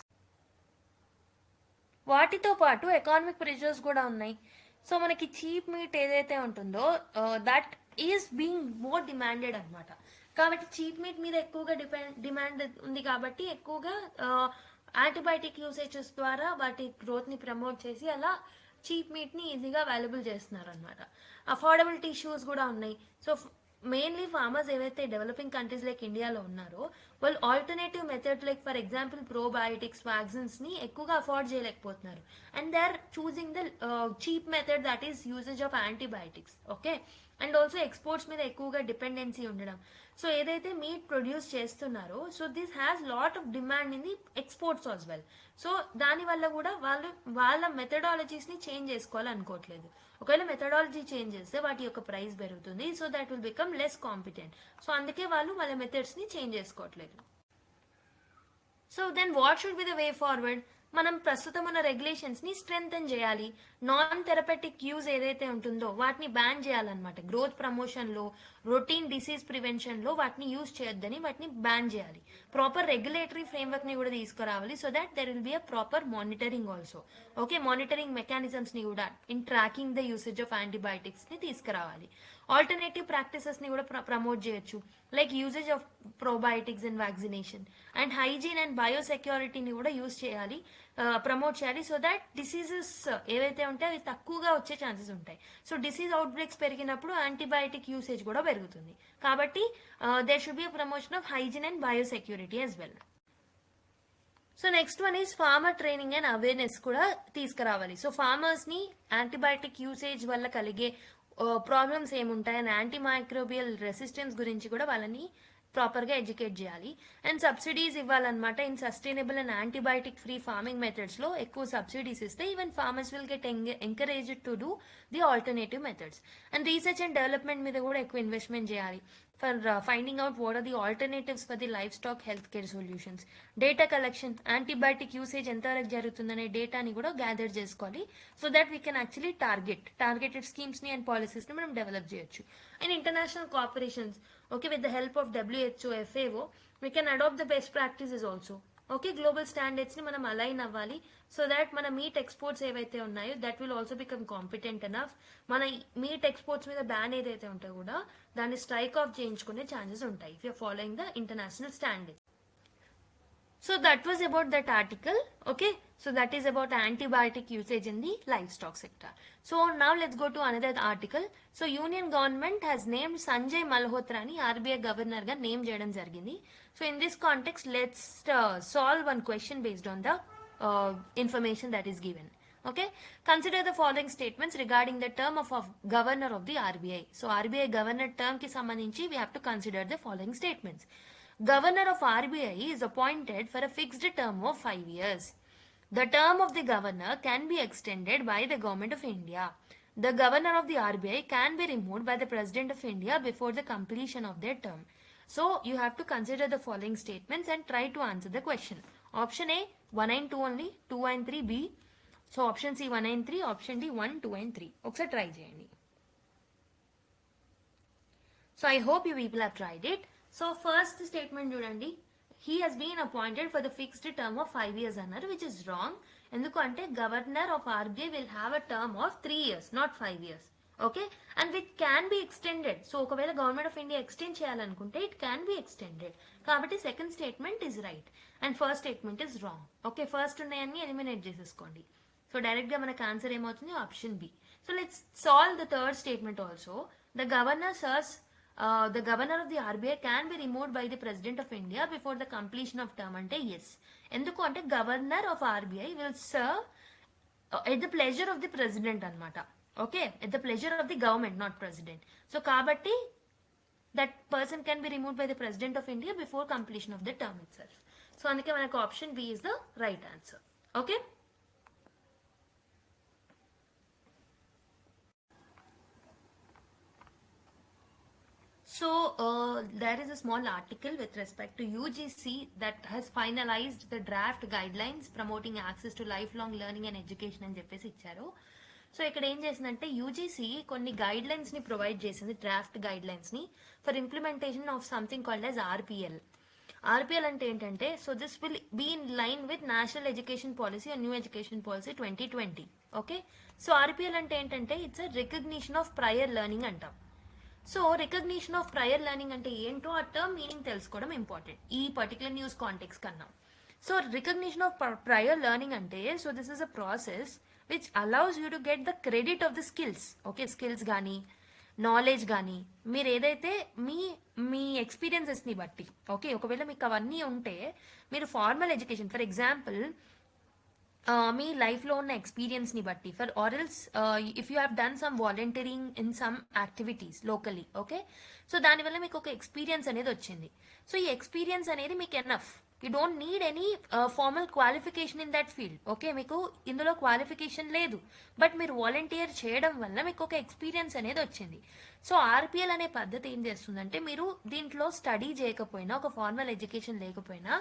వాటితో పాటు ఎకానమిక్ ప్రెషర్స్ కూడా ఉన్నాయి. సో మనకి చీప్ మీట్ ఏదైతే ఉంటుందో that is being more demanded అనమాట. కాబట్టి చీప్ మీట్ మీద ఎక్కువగా డిమాండ్ ఉంది కాబట్టి ఎక్కువగా యాంటీబయాటిక్ యూసేజెస్ ద్వారా వాటి గ్రోత్ ని ప్రమోట్ చేసి అలా చీప్ మీట్ ని ఈజీగా అవైలబుల్ చేస్తున్నారు అనమాట. అఫోర్డబిలిటీ ఇష్యూస్ కూడా ఉన్నాయి. సో మెయిన్లీ ఫార్మర్స్ ఏవైతే డెవలపింగ్ కంట్రీస్ లైక్ ఇండియాలో ఉన్నారో వాళ్ళు alternative method like for example probiotics vaccines ని ఎక్కువగా అఫోర్డ్ చేయలేకపోతున్నారు, and they are choosing the cheap method that is usage of antibiotics. Okay, and also exports మీద ఎక్కువగా డిపెండెన్సీ ఉండడం. సో ఏదైతే మీట్ ప్రొడ్యూస్ చేస్తున్నారో so this has lot of demand in the exports as well. So దానివల్ల కూడా వాళ్ళ methodologies ని change చేసుకోవాలనుకోవట్లేదు. ఒకవేళ మెథడాలజీ చేంజ్ చేస్తే వాటి యొక్క ప్రైస్ పెరుగుతుంది, so that will become less competent. So అందుకే వాళ్ళు వాళ్ళ మెథడ్స్ ని చేంజ్ చేసుకోవట్లేదు. So then what should be the way forward? మనం ప్రస్తుతం ఉన్న రెగ్యులేషన్స్ ని స్ట్రెంగ్తెన్ చేయాలి. నాన్ థెరపెటిక్ యూజ్ ఏదైతే ఉంటుందో వాటిని బ్యాన్ చేయాలన్నమాట. గ్రోత్ ప్రమోషన్ లో, రొటీన్ డిసీజ్ ప్రివెన్షన్ లో వాటిని యూజ్ చేయొద్దని వాటిని బ్యాన్ చేయాలి. ప్రాపర్ రెగ్యులేటరీ ఫ్రేమ్వర్క్ ని కూడా తీసుకురావాలి, so that there will be a proper monitoring also. Okay, monitoring mechanisms ని కూడా in tracking the usage of antibiotics ని తీసుకురావాలి. ఆల్టర్నేటివ్ ప్రాక్టీసెస్ ని కూడా ప్రమోట్ చేయొచ్చు, like usage of probiotics and vaccination, and hygiene and బయోసెక్యూరిటీని కూడా యూజ్ చేయాలి, ప్రమోట్ చేయాలి, సో దట్ డిసీజెస్ ఏవైతే ఉంటాయో అవి తక్కువగా వచ్చే ఛాన్సెస్ ఉంటాయి. సో డిసీజ్ అవుట్ బ్రేక్స్ పెరిగినప్పుడు యాంటీబయాటిక్ యూసేజ్ కూడా పెరుగుతుంది. కాబట్టి there should be a promotion of hygiene and biosecurity as well. So next one is farmer training and awareness కూడా తీసుకురావాలి. సో ఫార్మర్స్ ని యాంటీబయాటిక్ యూసేజ్ వల్ల కలిగే ప్రాబ్లమ్స్ ఏముంటాయి అండ్ యాంటీమైక్రోబియల్ రెసిస్టెన్స్ గురించి కూడా వాళ్ళని ప్రాపర్గా ఎడ్యుకేట్ చేయాలి. అండ్ సబ్సిడీస్ ఇవ్వాలన్నమాట. In sustainable and antibiotic free farming methods లో ఎక్కువ సబ్సిడీస్ ఇస్తే even farmers will get encouraged to do the alternative methods. And research and development మీద కూడా ఎక్కువ ఇన్వెస్ట్మెంట్ చేయాలి for finding out what are the alternatives for the livestock health care solutions. Data collection, antibiotic usage ఎంతవరకు జరుగుతుందనే డేటాని కూడా gather చేసుకోవాలి, so that we can actually targeted schemes ని అండ్ పాలసీస్ ని మనం డెవలప్ చేయొచ్చు. And international cooperations, okay, with the help of WHO, FAO, we can adopt the best practices also. Okay, global standards ni manam align avvali, so that mana meat exports evaithe unnayo that will also become competent enough. Mana meat exports మీద ban ఏదైతే ఉంటే కూడా దాన్ని strike off చేయించుకునే chances ఉంటాయి if you are following the international standards. So that was about that article. Okay, so that is about antibiotic usage in the livestock sector. So now let's go to another article. So Union government has named Sanjay Malhotra ni RBI governor ga name cheyadam jarigindi. So in this context let's solve one question based on the information that is given. Okay, consider the following statements regarding the term of governor of the RBI. So RBI governor term ki sambandhinchi we have to consider the following statements. Governor of RBI is appointed for a fixed term of 5 years. The term of the governor can be extended by the government of India. The governor of the RBI can be removed by the president of India before the completion of their term. So you have to consider the following statements and try to answer the question. Option A 1 and 2 only, 2 and 3 B. So option C 1 and 3, option D 1, 2 and 3. ఒకసారి try చేయండి. So I hope you people have tried it. So first statement చూడండి, he has been appointed for the fixed term of 5 years అన్నారు, which is wrong. ఎందుకు అంటే governor of RBI will have a term of 3 years, not 5 years. Okay, and which can be extended. So ఒకవేళ government of India extend చేయాలనుకుంటే it can be extended. కాబట్టి second statement is right and first statement is wrong. Okay, first ఉన్నాయన్నీ eliminate చేసేసుకోండి. So direct గా మనకు answer ఏమవుతుంది, option B. So let's solve the third statement also. The governor serves the governor of the RBI can be removed by the president of India before the completion of term అంటే yes. ఎందుకు అంటే governor of RBI will serve at the pleasure of the president అన్నమాట. Okay, at the pleasure of the government, not president. So కాబట్టి that person can be removed by the president of India before completion of the term itself. So అందుకే మనకు option B is the right answer. Okay, so there is a small article with respect to UGC that has finalized the draft guidelines promoting access to lifelong learning and education అని చెప్పేసి ఇచ్చారు. So ఇక్కడ ఏం చేసిందంటే UGC కొన్ని guidelines ని provide చేసింది, draft guidelines ని for implementation of something called as RPL. RPL అంటే ఏంటంటే, so this will be in line with national education policy and new education policy 2020. Okay, so RPL అంటే ఏంటంటే it's a recognition of prior learning అంటాం. So recognition of prior learning అంటే ఏంటో ఆ term meaning తెలుసుకోవడం important ఈ particular news context కన్నా. So recognition of prior learning అంటే, so this is a process which allows you to get the credit of the skills. Okay, skills కానీ knowledge కానీ మీరు ఏదైతే మీ మీ ఎక్స్పీరియన్సెస్ని బట్టి, ఓకే ఒకవేళ మీకు అవన్నీ ఉంటే మీరు ఫార్మల్ ఎడ్యుకేషన్ ఫర్ ఎగ్జాంపుల్ మీ లైఫ్లో ఉన్న ఎక్స్పీరియన్స్ని బట్టి ఫర్ ఆర్ఎల్స్ if you have done some volunteering in some activities locally, okay so దానివల్ల మీకు ఒక ఎక్స్పీరియన్స్ అనేది వచ్చింది. సో ఈ ఎక్స్పీరియన్స్ అనేది మీకు enough, you don't need any formal qualification in that field. Okay, మీకు ఇందులో క్వాలిఫికేషన్ లేదు, బట్ మీరు వాలంటీర్ చేయడం వల్ల మీకు ఒక ఎక్స్పీరియన్స్ అనేది వచ్చింది. సో ఆర్పిఎల్ అనే పద్ధతి ఏం చేస్తుందంటే, మీరు దీంట్లో స్టడీ చేయకపోయినా, ఒక ఫార్మల్ ఎడ్యుకేషన్ లేకపోయినా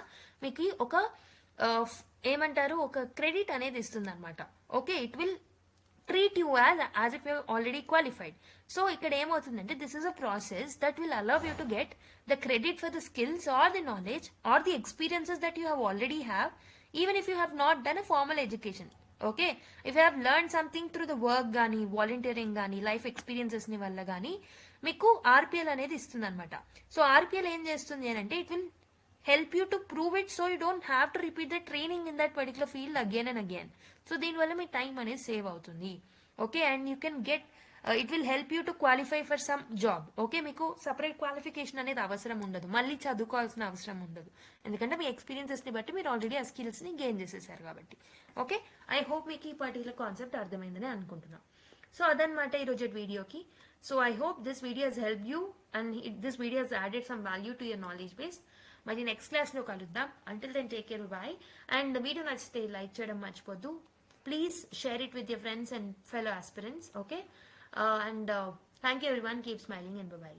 మీకు ఒక ఏమంటారు ఒక క్రెడిట్ అనేది ఇస్తుంది అనమాట. Okay, it will treat you as if you already qualified. So ఇక్కడ ఏమవుతుందంటే, this is a process that will allow you to get the credit for the skills or the knowledge or the experiences that you have already have even if you have not done a formal education. Okay, if you have learn something through the work కానీ volunteering కానీ life ఎక్స్పీరియన్సెస్ని వల్ల కానీ మీకు RPL అనేది ఇస్తుంది అనమాట. So RPL ఏం చేస్తుంది అని అంటే, it will help you to prove it so you don't have to repeat the training in that particular field again and again. So దీనివల్ల మీ టైం అనేది సేవ్ అవుతుంది. Okay, and you can get it will help you to qualify for some job. Okay, మీకు separate qualification అనేది అవసరం ఉండదు, మళ్ళీ చదువుకోవాల్సిన అవసరం ఉండదు, ఎందుకంటే మీ ఎక్స్పీరియన్సెస్ని బట్టి మీరు ఆల్రెడీ ఆ స్కిల్స్ని గెయిన్ చేసేసారు కాబట్టి. ఓకే, ఐ హోప్ మీకు ఈ పర్టికులర్ కాన్సెప్ట్ అర్థమైందని అనుకుంటున్నాను. సో అదనమాట ఈరోజు వీడియోకి. So I hope this video has help you and this video has added some value to your knowledge base. మరి నెక్స్ట్ క్లాస్లో కలుద్దాం. Until then take care, bye. And video నచ్చితే లైక్ చేయడం మర్చిపోద్దు. Please share it with your friends and fellow aspirants. Okay, and thank you everyone. Keep smiling and bye.